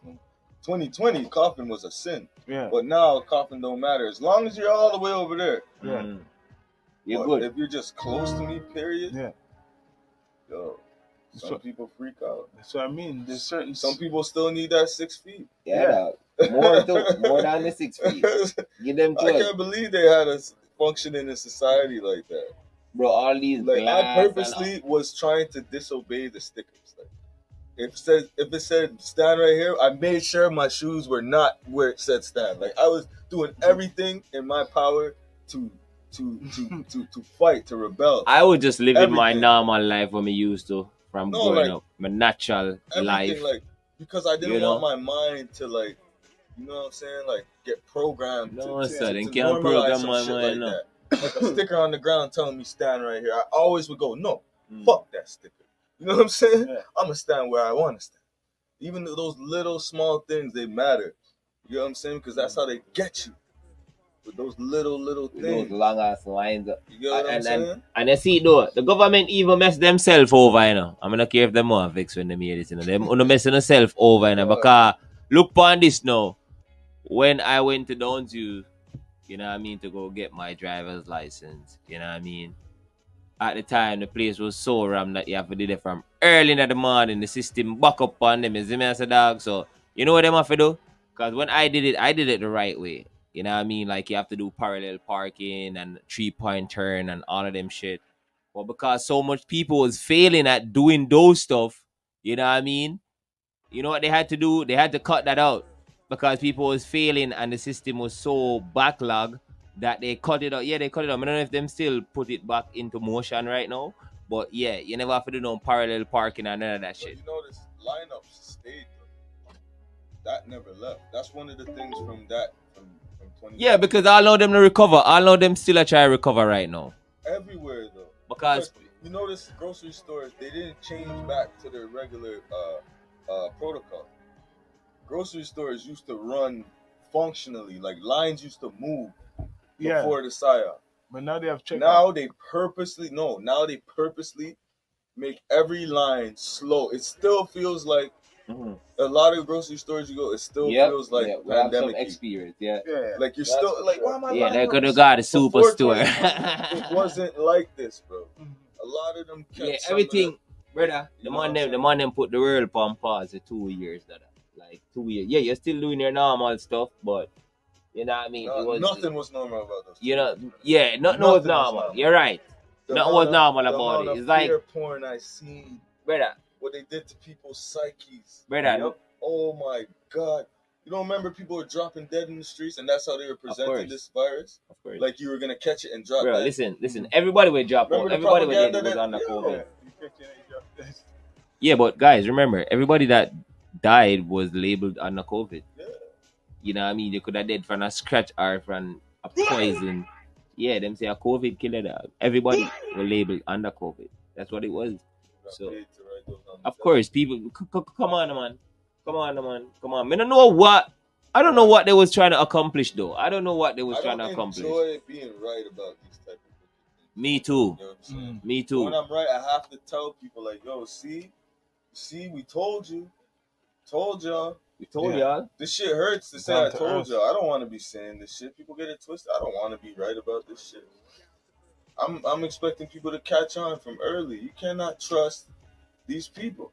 2020, coughing was a sin, Yeah. but now coughing don't matter as long as you're all the way over there. Yeah. Mm. You're But good. if you're just close to me, period. Yeah. Yo, some So- people freak out. So I mean, there's certain Some people still need that 6 feet. Yeah, dog. More than the 6 feet. Give them I 12. can't believe they had us function in a society like that. Bro, all these Like glass I purposely was trying to disobey the stickers. Like if it said stand right here, I made sure my shoes were not where it said stand. Like I was doing everything in my power to fight, to rebel. I was just living my Everything. normal life when we used to from No, growing like, up. My natural life. Everything, like, because I didn't You know? want my mind to, like, you know what I'm saying, like get programmed No, to sir, they to can't normalize program some my shit mind, like no. that. Like a sticker on the ground telling me stand right here. I always would go, no, Mm. fuck that sticker. You know what I'm saying? Yeah. I'm gonna stand where I want to stand. Even though those little small things, they matter. You know what I'm saying? Because that's how they get you. With those little With things. those long ass lines. You get what I'm And- saying? And you see though, the government even mess themselves over, you know. I'm not care if them more vex when they hear this, you know. Them only messing themselves over, you know, because look upon this now. When I went to Downsview, you know what I mean, to go get my driver's license, you know what I mean. At the time, the place was so rammed that you have to do it from early in the morning. The system back up on them, you see me as a dog. So, you know what them have to do? Because when I did it the right way. You know what I mean? Like, you have to do parallel parking and 3-point turn and all of them shit. But because so much people was failing at doing those stuff, you know what I mean? You know what they had to do? They had to cut that out. Because people was failing and the system was so backlogged that they cut it out. Yeah, they cut it out. I don't know if them still put it back into motion right now. But yeah, you never have to do no parallel parking and none of that But shit. you notice lineups stayed. Though. That never left. That's one of the things from 20. Yeah, because I allow them to recover. I allow them still to try to recover right now. Everywhere though. Because you notice grocery stores, they didn't change back to their regular protocol. Grocery stores used to run functionally, like lines used to move Yeah. before the psyop. But now they have checked. Now they purposely make every line slow. It still feels like a lot of grocery stores you go, it still feels like we have some pandemic. experience, yeah. Yeah. Like you're That's still for like, sure. why am I Yeah, buying they could have those? got a Before superstore. 2020, it wasn't like this, bro. Mhm. A lot of them kept Yeah, some of everything, brother. You The know what I'm man saying? them put the world on pause for 2 years, brother. Like 2 years. Yeah, you're still doing your normal stuff, but you know what I mean. It was nothing was normal about those. You know, yeah, nothing was Nothing was normal. normal. You're right, The nothing amount was of- normal the about amount it. of It's like, fear porn I seen, brother, what they did to people's psyches. brother. Yep. Oh my God! You don't remember people were dropping dead in the streets, and that's how they were presenting course. this virus. Of course. Like you were gonna catch it and drop Bro, that. listen. Everybody will drop Remember out. the Everybody will propaganda was that- under yeah. COVID. Yeah. Yeah, but guys, remember, everybody that died was labeled under COVID. Yeah. You know what I mean? They could have died from a scratch or from a poison. Yeah, them say a COVID killer dog. Everybody were labeled under COVID. That's what it was. Got So, paid to write those on the of test. course, people, come on, man. Come on. I don't know what. I don't know what they was trying to accomplish, though. I don't know what they was I trying don't to accomplish. enjoy being right about these type of things. Me too. You know what I'm saying? Me When too. I'm right, I have to tell people like, yo, see, we told you, told y'all. We told Yeah. y'all. This shit hurts to say Down I to told earth. y'all. I don't want to be saying this shit. People get it twisted. I don't want to be right about this shit. I'm expecting people to catch on from early. You cannot trust these people.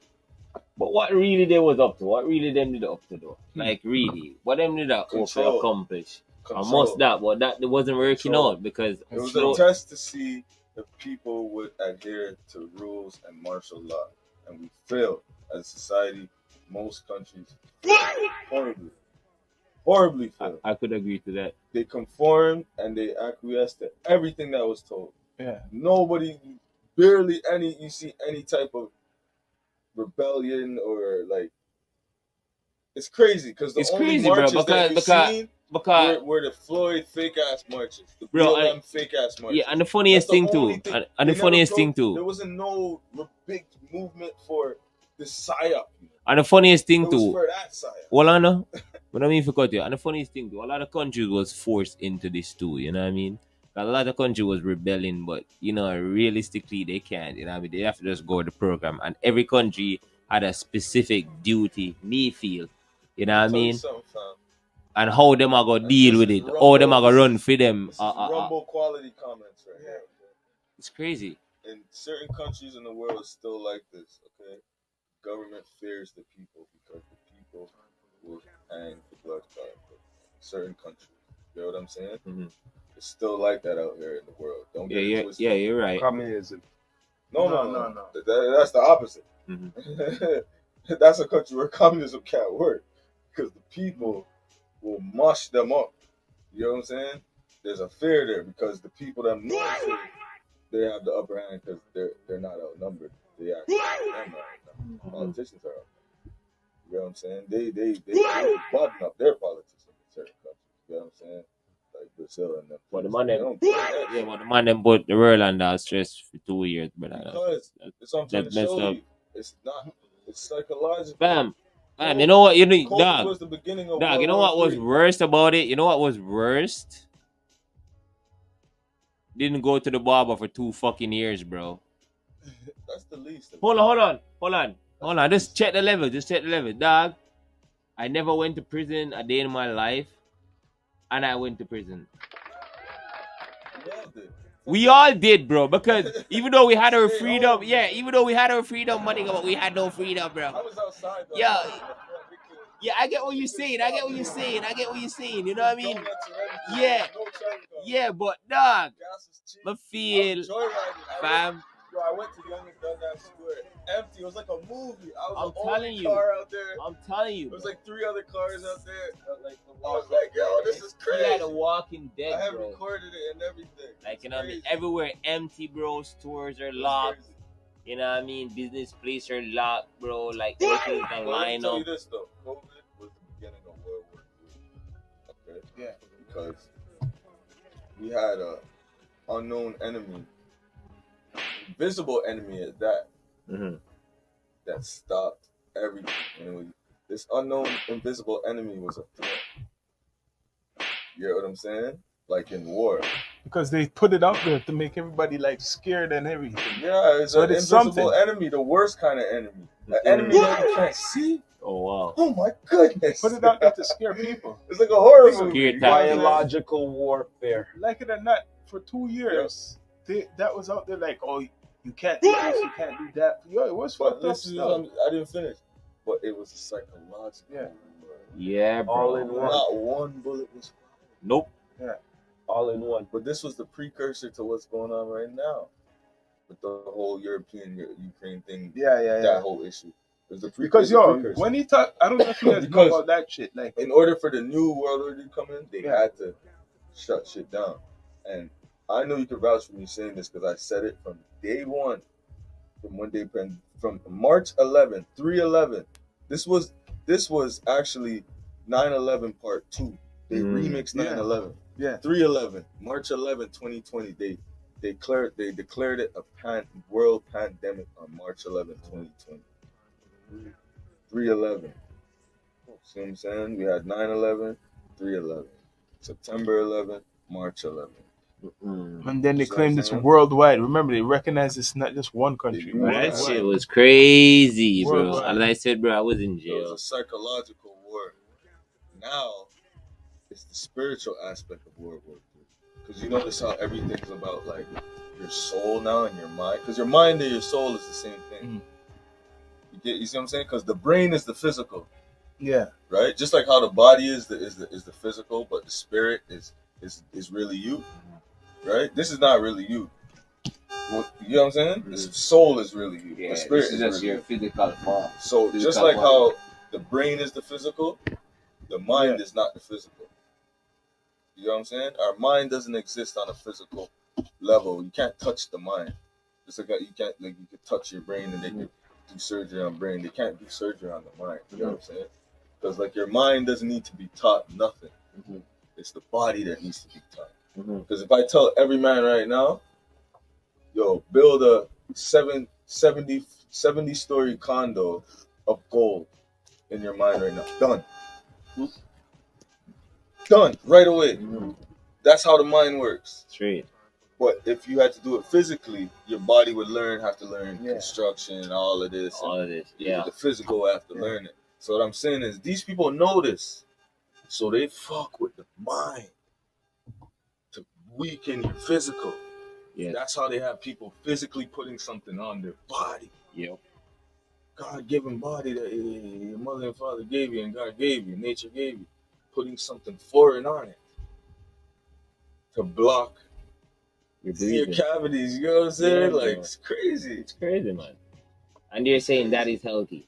But what really they was up to? What really them did up to, though? Like, really? What them did that hope to Control. accomplish? Control. Almost that, but that wasn't working Control. out because It was slow- a test to see if people would adhere to rules and martial law. And we fail as a society. Most countries horribly, horribly fail. I could agree to that. They conformed and they acquiesced to everything that was told. Yeah. Nobody, barely any, you see any type of rebellion or like, it's crazy because the It's only crazy, bro, marches that you've seen because were the Floyd fake ass marches, the Bro, BLM fake ass marches. yeah, and the funniest That's the thing too, only thing. and the They funniest never thing There too, wasn't no big movement for the psyop. and the funniest thing It was too. for that psyop. Well, I know, but I mean, for cut you. And the funniest thing too, a lot of countries was forced into this too. You know what I mean? A lot of countries was rebelling, but you know, realistically, they can't. You know what I mean? They have to just go with the program, and every country had a specific duty. Me feel, you know what I Tell you mean? something, fam. And how them are gonna And deal this with is it, Rumble, how them are gonna this run is- for them. This is Rumble quality comments right here. It's crazy. In certain countries in the world, it's still like this. Okay, government fears the people because the people will hang the blood clot. Certain countries, you know what I'm saying? Mhm. It's still like that out here in the world. Don't get it twisted. Yeah, you're right. Communism. No. That's the opposite. Mhm. That's a country where communism can't work because the people will mush them up. You know what I'm saying? There's a fear there because the people that know they have the upper hand because they're not outnumbered. They actually are. Politicians are outnumbered. You know what I'm saying? They button up their politics in certain countries. You know what I'm saying? Like Brazil and them. But the man They them, don't do that. yeah, but the man them put the world under stress for 2 years, but Because it's what I'm trying to that's messed show up. you. It's not. It's psychological. Fam, you know what? You know, COVID dog, was the beginning of dog. You World know War what was III. worst about it? You know what was worst? Didn't go to the barber for 2 fucking years, bro. That's the least. of it. Hold on. Just check the level, dog. I never went to prison a day in my life, and I went to prison. We all did. We all did, bro, because even though we had our Stay freedom, home. money, but we had no freedom, I bro. was outside. Though. Yeah. Yeah, I get what you're saying. You know what I mean? Donuts and everything. Yeah. No charge, though. Yeah, but dog, Gas is cheap. I I feel, was joyriding. fam. I went to Young and Dundas Square. Empty. It was like a movie. I was I'm the telling only you. car out there. I'm telling you, There was bro. like 3 other cars out there. Like I was like, yo, this is We had crazy. a Walking I Dead, have bro. recorded it and everything. Like, It's you know what I mean? crazy. Everywhere empty, bro. Stores are It's locked. crazy. You know what I mean? Business places are locked, bro. Like, everything's But let a me line tell up. you this though, COVID was the beginning of World War III. Okay? Yeah. Because we had a unknown enemy, invisible enemy at that, Mm-hmm. that stopped everything. And this unknown invisible enemy was a threat. You know what I'm saying? Like in war. Because they put it out there to make everybody like scared and everything. Yeah, it's So an it is invisible something. enemy, the worst kind of enemy. An enemy that you can't see. Oh, wow. Oh my goodness. Put it out there to scare people. It's like a horror Scare movie. tactics. Biological warfare. Like it or not, for 2 years, that was out there like, oh, you can't do this, you can't do that. Yo, it was But fucked up listen, stuff. I didn't finish. But it was a psychological Yeah. war. Yeah, bro. All in one. Not one bullet was. Nope. All in one. But this was the precursor to what's going on right now with the whole European Ukraine thing. Yeah. That whole issue. It was the Because precursor. when he talk, I don't know if you guys know Because- about that shit. Like, in order for the new world order to come in, they Yeah. had to shut shit down. And I know you can vouch for me saying this because I said it from day one, from March 11th, 3/11. This was actually 9/11 Part 2. They remixed Yeah. 9/11. Yeah. 3/11, March 11th, 2020. They declared it a world pandemic on March 11th, 2020. 3/11. See what I'm saying? We had 9/11, 3/11, September 11th, March 11th. and then they So claim I'm this saying- worldwide. Remember, they recognize it's not just one country. They Bro, that Worldwide. shit was crazy, bro. Worldwide. And like I said, bro, I was in It jail. was a psychological war. Now, it's the spiritual aspect of World War III. Because you notice how everything's about like your soul now and your mind. Because your mind and your soul is the same thing. You see what I'm saying? Because the brain is the physical, Yeah. right? Just like how the body is the physical, but the spirit is really you, right? This is not really you. You know what I'm saying? The soul is really you. Yeah, The spirit this is is just really your you. physical form. So just Physical like body. how the brain is the physical, the mind is not the physical. You know what I'm saying? Our mind doesn't exist on a physical level. You can't touch the mind. Just like you can't, like, you could touch your brain and they could do surgery on brain. They can't do surgery on the mind. You know what I'm saying? Because like your mind doesn't need to be taught nothing. It's the body that needs to be taught. Because if I tell every man right now, yo, build a 70-story condo of gold in your mind right now. Done. Done. Right away. That's how the mind works. Straight. But if you had to do it physically, your body would have to learn construction, all of this. All of this. Yeah. The physical would have to learn it. So what I'm saying is these people know this. So they fuck with the mind to weaken your physical. Yeah. That's how they have people physically putting something on their body. Yep. God-given body that your mother and father gave you and God gave you, nature gave you, putting something foreign on it to block your cavities. You know what I'm saying? Yeah, like, bro. it's crazy. It's crazy, man. And they're saying that is healthy.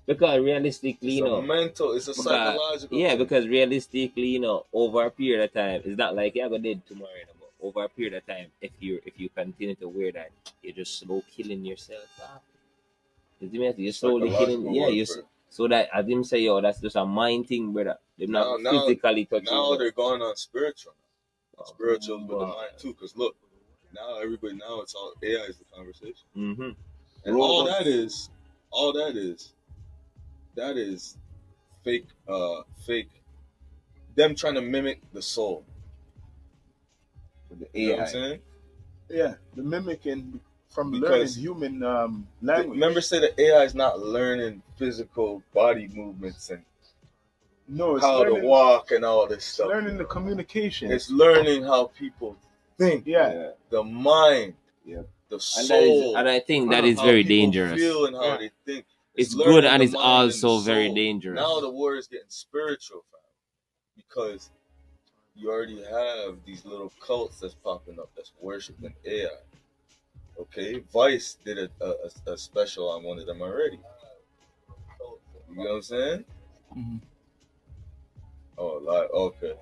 Because realistically, It's a mental, it's a psychological yeah, thing. because realistically, over a period of time, it's not like you're gonna dead tomorrow, but over a period of time, if you continue to wear that, you're just slow killing yourself. You're slowly killing. Yeah, so that as him say, yo, that's just a mind thing, brother. They're not physically touching. Now they're going on spiritual. Spiritual with the mind too, because look, now it's all AI is the conversation, and all that is fake, them trying to mimic the soul. The AI. You know what I'm saying? Yeah, the mimicking from learning human language. Remember, say that AI is not learning physical body movements and it's how to walk and all this stuff. Learning the communication. It's learning how people think. Yeah. The mind. Yeah. The soul. And I think that is very dangerous. Feel and how they think. It's good and it's also very dangerous. Now the war is getting spiritual, fam, because you already have these little cults that's popping up that's worshiping AI. Okay, Vice did a special on one of them already. You know what I'm saying? Oh, like, okay.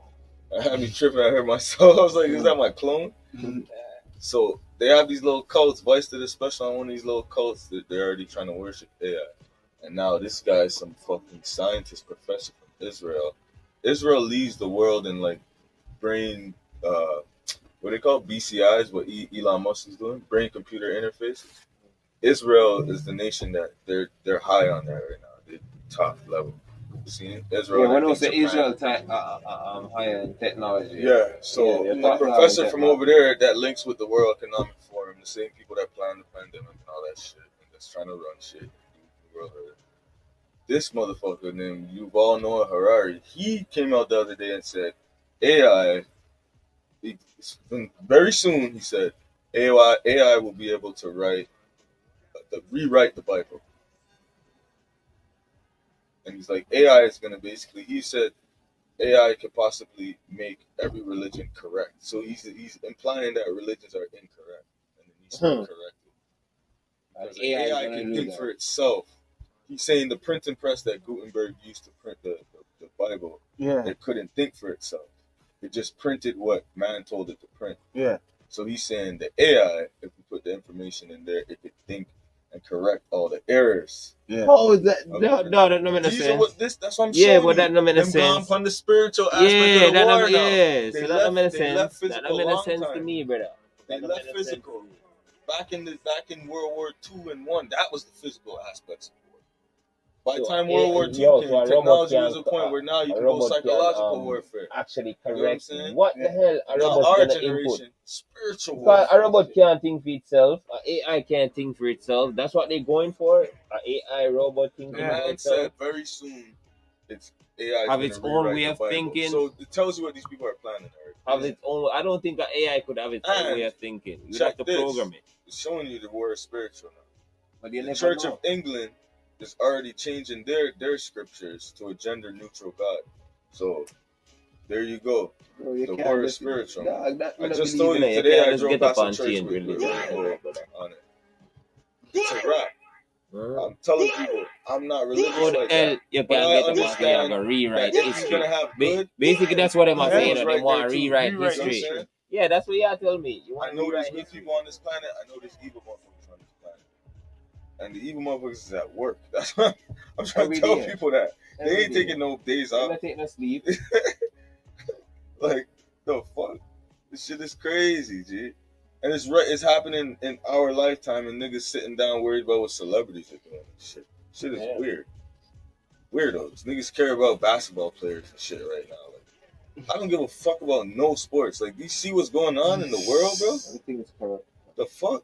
I had me tripping. I heard myself. I was like, is that my clone? So they have these little cults. Vice did a special on one of these little cults that they're already trying to worship AI. And now this guy is some fucking scientist professor from Israel. Israel leads the world in like brain, what they call BCIs, what Elon Musk is doing, brain computer interfaces. Israel is the nation that they're high on that right now. They're top level. See, Israel. Yeah, when I say Israel higher in technology. Yeah, so the professor from over there that links with the World Economic Forum, the same people that plan the pandemic and all that shit, and that's trying to run shit in the world. This motherfucker named Yuval Noah Harari, he came out the other day and said, AI, very soon, he said, AI will be able to rewrite the Bible. And he's like, AI is going to basically, he said, AI could possibly make every religion correct. So he's implying that religions are incorrect and it needs to be corrected. Because AI can think for itself. He's saying the printing press that Gutenberg used to print the Bible, it couldn't think for itself. It just printed what man told it to print. Yeah. So he's saying the AI, if we put the information in there, it could think and correct all the errors. Yeah. Oh, that that don't make no sense. That's what I'm saying. Yeah, but that don't make no sense. Gone from the spiritual aspect of the war now. Yeah, so that don't make sense. That don't make no sense to me, brother. They left physical. Back in World War II and I, that was the physical aspects of war. By the time World War II came, technology was a point where now you can go psychological warfare. Actually correct. What the hell a robot our gonna generation, input? Spiritual warfare. Because a robot can't think for itself. AI can't think for itself. That's what they're going for. A AI robot thinking for Man itself. said very soon it's AI Have its own way of thinking. So it tells you what these people are planning. Have its own. I don't think an AI could have its own way of thinking. You have to program it. It's showing you the word spiritual now. But you the never Church know. of England is already changing their scriptures to a gender neutral God. So There you go. Bro, you The can't word is just, spiritual. dog, that I me not just believe told in you it. You today can't I just drove get up past a and church change with religion. rainbow on it. It's a wrap. I'm telling people, I'm not religious How the like hell that. you But can I get up and say you're understand gonna that rewrite if you're history? gonna have good, Basically, that's what them are evil saying. is They right want there to too. rewrite Rewrite You know what I'm history. saying? Yeah, that's what y'all told me. You I want to know there's rewrite good history. people on this planet. I know there's evil motherfuckers on this planet. And the evil motherfuckers is at work. That's what I'm trying Every to tell day. people that. They Every ain't day. taking no days I'm off. not taking no sleep. Like, the fuck? This shit is crazy, G. And it's right. It's happening in our lifetime, and niggas sitting down worried about what celebrities are doing. Shit is Yeah. weird. Weirdos. Niggas care about basketball players and shit right now. Like, I don't give a fuck about no sports. Like, you see what's going on in the world, bro? Everything is corrupt. The fuck?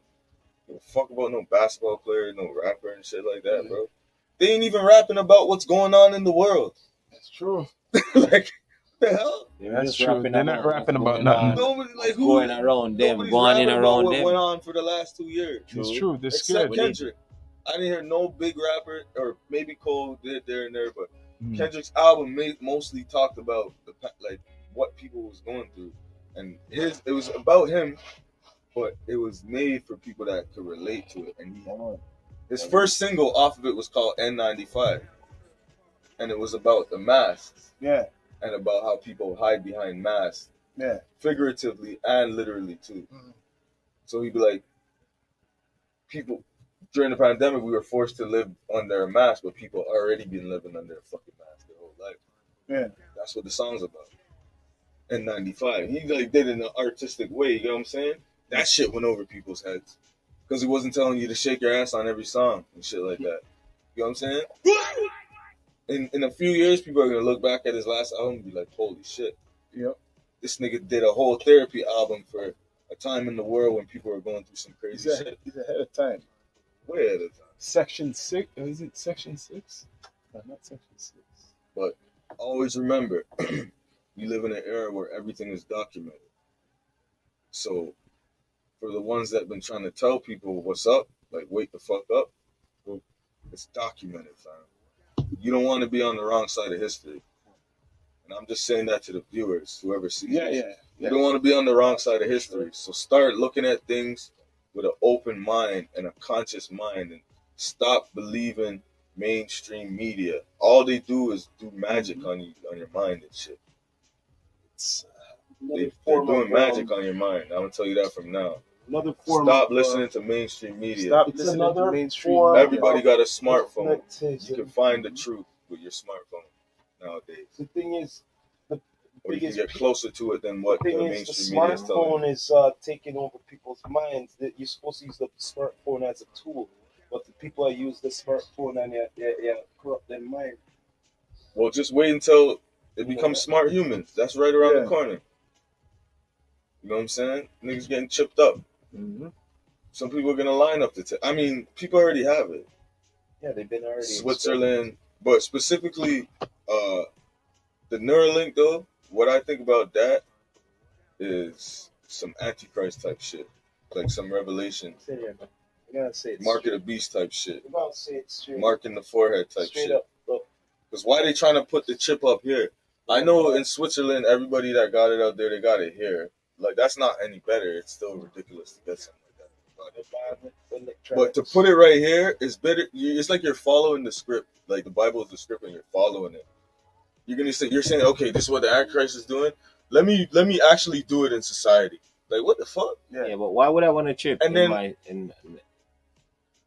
Give a fuck about no basketball player, no rapper and shit like that, bro. They ain't even rapping about what's going on in the world. That's true. Like, what the hell? That's true. They're not rapping about what's nothing. Nobody, like, who? going around them, Nobody's going in rapping about around what them. went on for the last 2 years. It's true. They're Except scared. Kendrick. I didn't hear no big rapper, or maybe Cole did there and there, but Mm. Kendrick's album mostly talked about like what people was going through, and it was about him, but it was made for people that could relate to it. And his first single off of it was called N95, and it was about the masks Yeah. and about how people hide behind masks, Yeah. figuratively and literally too. Mhm. So he'd be like, people during the pandemic, we were forced to live under a mask, but people already been living under a fucking mask their whole life. Yeah. That's what the song's about. N95. He like did it in an artistic way, you know what I'm saying? That shit went over people's heads. Because he wasn't telling you to shake your ass on every song and shit like that. You know what I'm saying? In a few years, people are gonna look back at his last album and be like, holy shit. Yep. This nigga did a whole therapy album for a time in the world when people were going through some crazy shit. He's ahead of time. Way ahead of time. Section 6? Is it Section 6? No, not Section 6. But always remember, you live in an era where everything is documented. So, for the ones that have been trying to tell people what's up, like wake the fuck up, well, it's documented, fam. You don't want to be on the wrong side of history. And I'm just saying that to the viewers, whoever sees this. You don't want to be on the wrong side of history. So start looking at things with an open mind and a conscious mind, and stop believing mainstream media. All they do is do magic on you, on your mind and shit. They're doing magic on your mind. I'm gonna tell you that from now. Another form Stop of, listening to mainstream media. Stop It's listening another to mainstream. form media. Everybody got a smartphone. hypnotism. You can find the truth with your smartphone nowadays, The thing is, or you can biggest get closer to it than what the the thing is, the mainstream media is telling you. smartphone is taking over people's minds. That you're supposed to use the smartphone as a tool, but the people that use the smartphone and corrupt their mind. Well, just wait until it becomes smart humans. That's right around Yeah. the corner. You know what I'm saying? Niggas getting chipped up. Mm-hmm. Some people are gonna line up to. I mean, people already have it. Yeah, they've been already Switzerland, but specifically, the Neuralink though. What I think about that is some Antichrist type shit, like some Revelation, Say it, man. You gotta say it. Mark of the Beast type shit, You gotta say it straight. mark in the forehead type straight shit. up, bro. Because why they trying to put the chip up here? I know in Switzerland, everybody that got it out there, they got it here. Like, that's not any better. It's still ridiculous to get something like that. But to put it right here is better. It's like you're following the script. Like, the Bible is the script and you're following it. You're saying, okay, this is what the Antichrist is doing. Let me actually do it in society. Like, what the fuck? Yeah, but why would I want to chip And in then- my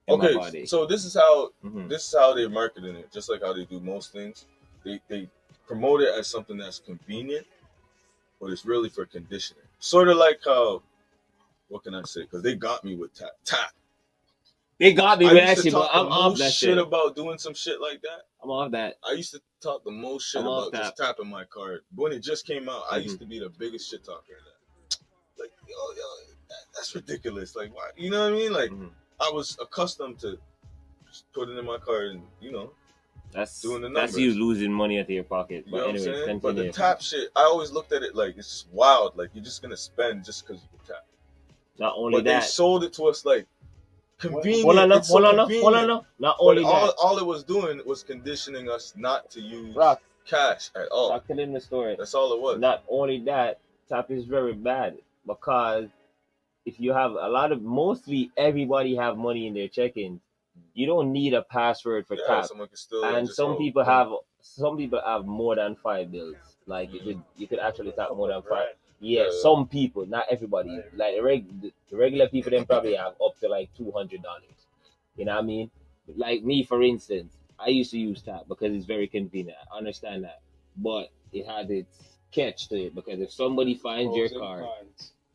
my body? Okay, so this is how Mhm. they're marketing it. Just like how they do most things, they promote it as something that's convenient, but it's really for conditioning. Sort of like how, what can I say? Because they got me with tap. They got me I with used that to shit, but talk the I'm off most that shit shit. about doing some shit like that. I'm off that. I used to talk the most shit I'm off about just tapping my card. When it just came out, I used to be the biggest shit talker of that. Like, yo, that's ridiculous. Like, why? You know what I mean? Like, Mhm. I was accustomed to just putting it in my card and, That's doing the that's numbers. you losing money out of your pocket. You But know what I'm anyway, saying? But the continue. tap shit, I always looked at it like it's just wild. Like, you're just gonna spend just because you can tap. Not only But they that. sold it to us like convenient. Hold on, It's so hold on. convenient. Not But only that. all it was doing was conditioning us not to use Rock, cash at all. I'll tell him the story. That's all it was. Not only that, tap is very bad because if you have mostly everybody have money in their check-ins. You don't need a password for tap. Someone can still And just some go, people have more than 5 bills. Like you could actually tap more than 5. Yeah, Yeah. some people, not everybody. Like the regular people, then probably have up to like $200. You know what I mean? Like me, for instance, I used to use tap because it's very convenient. I understand that, but it had its catch to it because if somebody finds your card,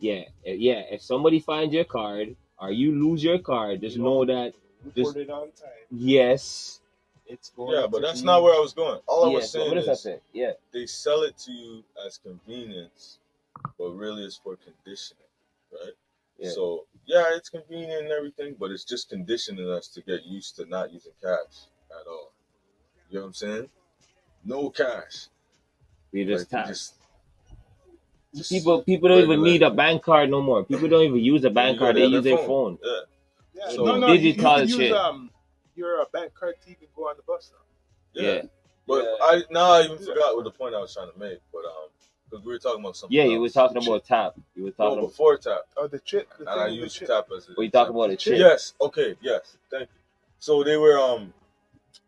if somebody finds your card or you lose your card, just know that Report it on time. yes, It's going. Yeah, but that's not where I was going. All I was saying what is I said? Yeah, they sell it to you as convenience, but really it's for conditioning, right? Yeah. So yeah, it's convenient and everything, but it's just conditioning us to get used to not using cash at all. You know what I'm saying? No cash. we just Like, tap. just People don't even regular. need a bank card no more. People don't even use a bank card. They use their phone. Yeah. Yeah, So no, digital you can shit. use your bank card to even go on the bus now. Yeah. Yeah. But I even forgot what the point I was trying to make. But because we were talking about something. Yeah, else. you were talking about tap. You were talking about before tap. Oh, the chip. And I used tap as a. we talking about a chip. Yes. Okay. Yes. Thank you. So they were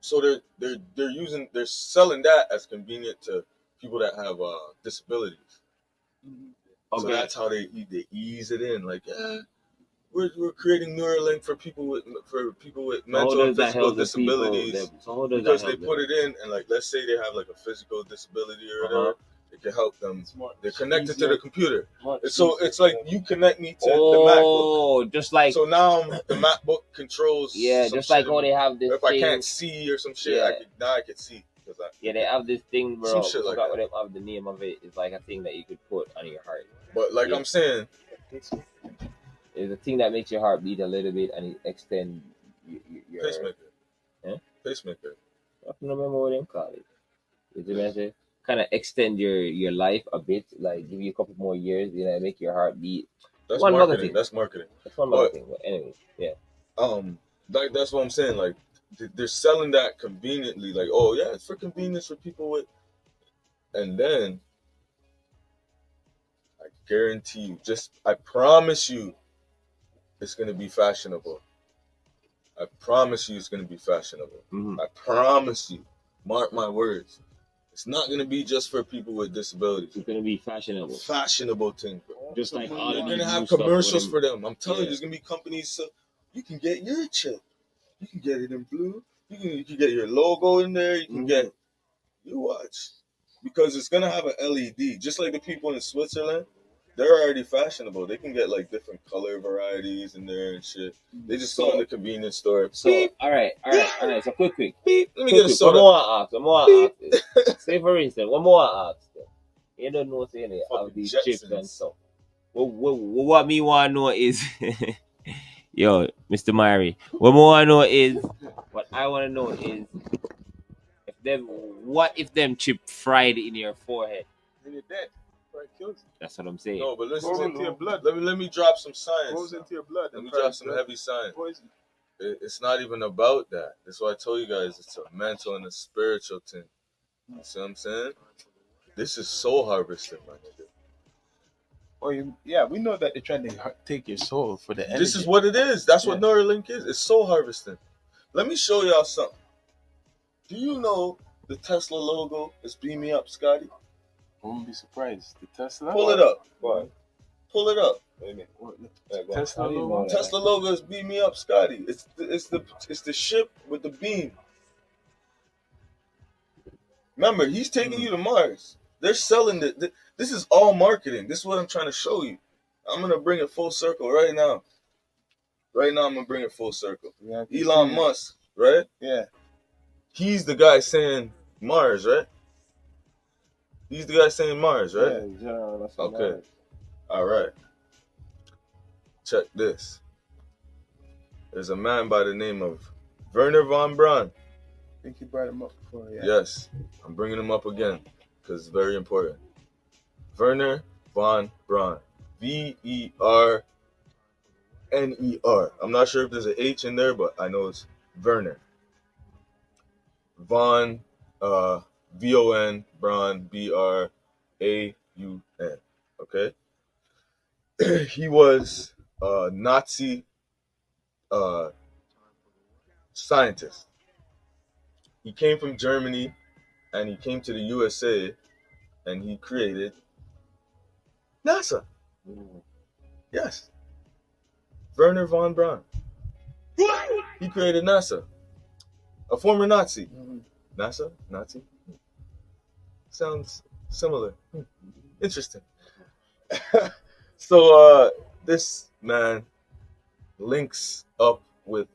So they're selling that as convenient to people that have disabilities. Okay. So that's how they ease it in. Like, yeah, we're creating Neuralink for people with mental and physical disabilities because they put it in and like let's say they have like a physical disability or whatever, it can help them. They're connected to the computer, so it's like you connect me to the MacBook. Just like so now the MacBook controls. just like how they have this. If I can't see or some shit, I can see. They have this thing, bro. Some shit like I forgot what the name of it. It's like a thing that you could put on your heart. But like I'm saying, it's a thing that makes your heart beat a little bit and it extend your pacemaker. Yeah? Pacemaker. I don't remember what they call it. Did you mention? Kind of extend your life a bit, like give you a couple more years, make your heart beat. That's one marketing. That's marketing. That's one marketing. But anyway, yeah. Like that's what I'm saying. Like they're selling that conveniently. Like, oh yeah, it's for convenience for people with. And then I guarantee you, I promise you, it's gonna be fashionable. I promise you, it's gonna be fashionable. Mm-hmm. I promise you. Mark my words. It's not gonna be just for people with disabilities. It's gonna be fashionable. Fashionable thing, bro. Just like all you're gonna have commercials for them. I'm telling you, there's gonna be companies so you can get your chip. You can get it in blue. You can get your logo in there. You can get you watch because it's gonna have an LED, just like the people in Switzerland. They're already fashionable. They can get like different color varieties in there and shit. They just go in the convenience store. So all right. So quick. Beep. Let me get a soda. One more ask. Say for instance, one more ask. You don't know any of these chips and stuff. What me want to know is, yo, Mr. Myrie. What I want to know is, what if them chip fried in your forehead? Then you're dead. It kills you. That's what I'm saying. No, but listen Goes into your blood. Let me drop some science. Goes into your blood. Let me drop some heavy science. Poison. It's not even about that. That's why I told you guys it's a mental and a spiritual thing. You see what I'm saying? This is soul harvesting, my nigga. We know that they're trying to take your soul for the energy. This is what it is. That's what Neuralink is. It's soul harvesting. Let me show y'all something. Do you know the Tesla logo is Beam Me Up, Scotty? I wouldn't be surprised. The Tesla. Pull it up. What? Pull it up. Wait a minute. What? Tesla logo? Tesla logo is Beam Me Up, Scotty. It's the ship with the beam. Remember, he's taking you to Mars. They're selling it. This is all marketing. This is what I'm trying to show you. I'm gonna bring it full circle right now. Right now, I'm gonna bring it full circle. Yeah, Elon Musk, right? Yeah. He's the guy saying Mars, right? He's the guy saying Mars, right? Yeah, okay. All right. Check this. There's a man by the name of Werner von Braun. I think you brought him up before, yeah. Yes. I'm bringing him up again because it's very important. Werner von Braun. Verner. I'm not sure if there's an H in there, but I know it's Werner. Von VON, Braun, BRAUN. Okay, he was a Nazi scientist. He came from Germany and he came to the USA and he created NASA. Yes, Werner von Braun. He created NASA. A former Nazi. NASA? Nazi? Sounds similar. Interesting. So this man links up with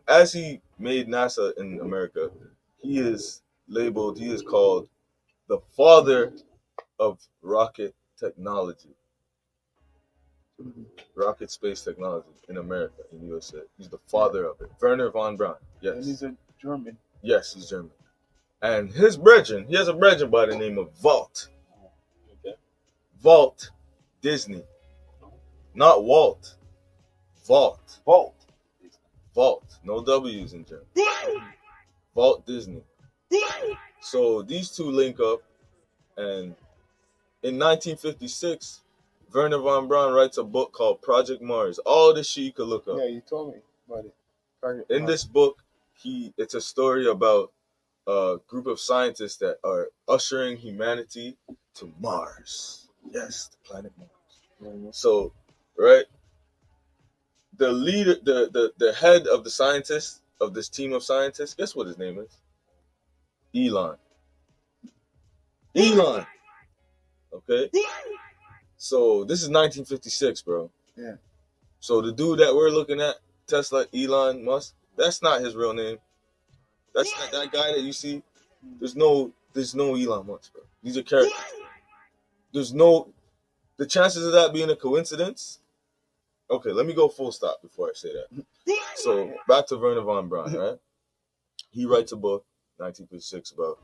as he made NASA in America, he is called the father of rocket technology. Rocket space technology in America, in USA. He's the father of it. Werner von Braun. Yes. And he's a German. Yes, he's German. And he has a brethren by the name of Walt. Okay. Walt Disney. Not Walt. Walt. Walt. No W's in German. Walt Disney. So these two link up, and in 1956, Werner von Braun writes a book called Project Mars. All this shit you could look up. Yeah, you told me about it. In this book, it's a story about a group of scientists that are ushering humanity to Mars. Yes, the planet Mars. So, right, the leader, the head of the scientists of this team of scientists, guess what his name is? Elon. Okay. So this is 1956, bro. Yeah. So the dude that we're looking at, Tesla, Elon Musk, that's not his real name. That's not that guy that you see. There's no Elon Musk, bro. These are characters. The chances of that being a coincidence. Okay, let me go full stop before I say that. So back to Werner von Braun, right? He writes a book, 1956, about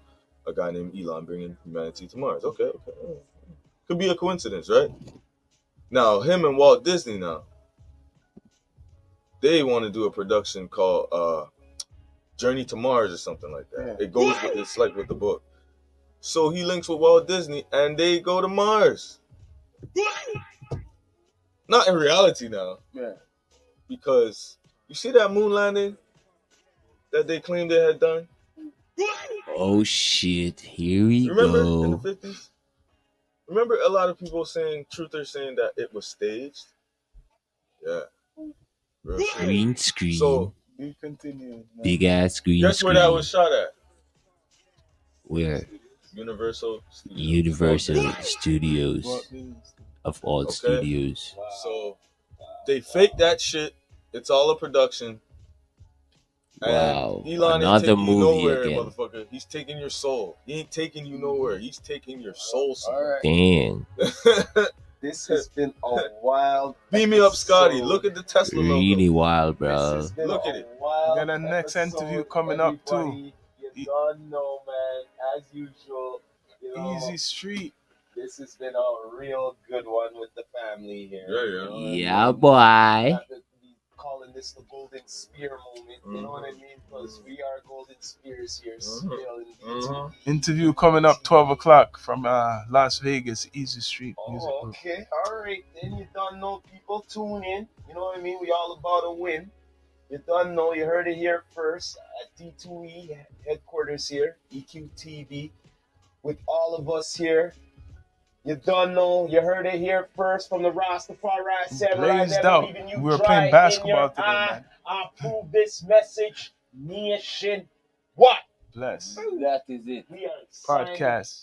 a guy named Elon bringing humanity to Mars. Okay. Could be a coincidence, right? Now, him and Walt Disney they want to do a production called Journey to Mars or something like that. Yeah. It goes with the book. So he links with Walt Disney and they go to Mars. Not in reality now. Yeah. Because you see that moon landing that they claimed they had done? Oh shit, here we Remember go. in the 50s? Remember a lot of people truthers saying that it was staged? Yeah. Real shit. Green screen. So, You continue. big ass green guess screen. where that was shot at? Where? Universal Studios. Universal Studios Walt Disney. of all Okay. studios. So they faked that shit. It's all a production. And Wow. Elon ain't Another taking you movie nowhere, again. motherfucker. He's taking your soul. He ain't taking you nowhere. He's taking your soul somewhere. Damn. This has been a wild. Beam me up, Scotty. episode. Look at the Tesla logo. Really wild, This bro. has been Look a at it. wild We got a next episode, interview coming up, too. everybody. You don't know, man. As usual, you know, Easy Street. this has been a real good one with the family here. Yeah, yeah. You know what I Yeah, mean? boy. Not that we calling this the Golden Spear moment. You know what I mean? Because we are Golden Spears here still in DTV. Interview coming up 12 o'clock from Las Vegas, Easy Street Music Oh, Group. okay. All right. Then you don't know, people tune in. You know what I mean? We all about a win. You don't know. You heard it here first at D2E headquarters here, EQTV, with all of us here. You don't know. You heard it here first from the Rastafari Samurai. Blazed Never out. leaving you We were dry playing in basketball your today, eye. man. I approve this message. Nation. What? Bless. That is it. We are signing Podcast.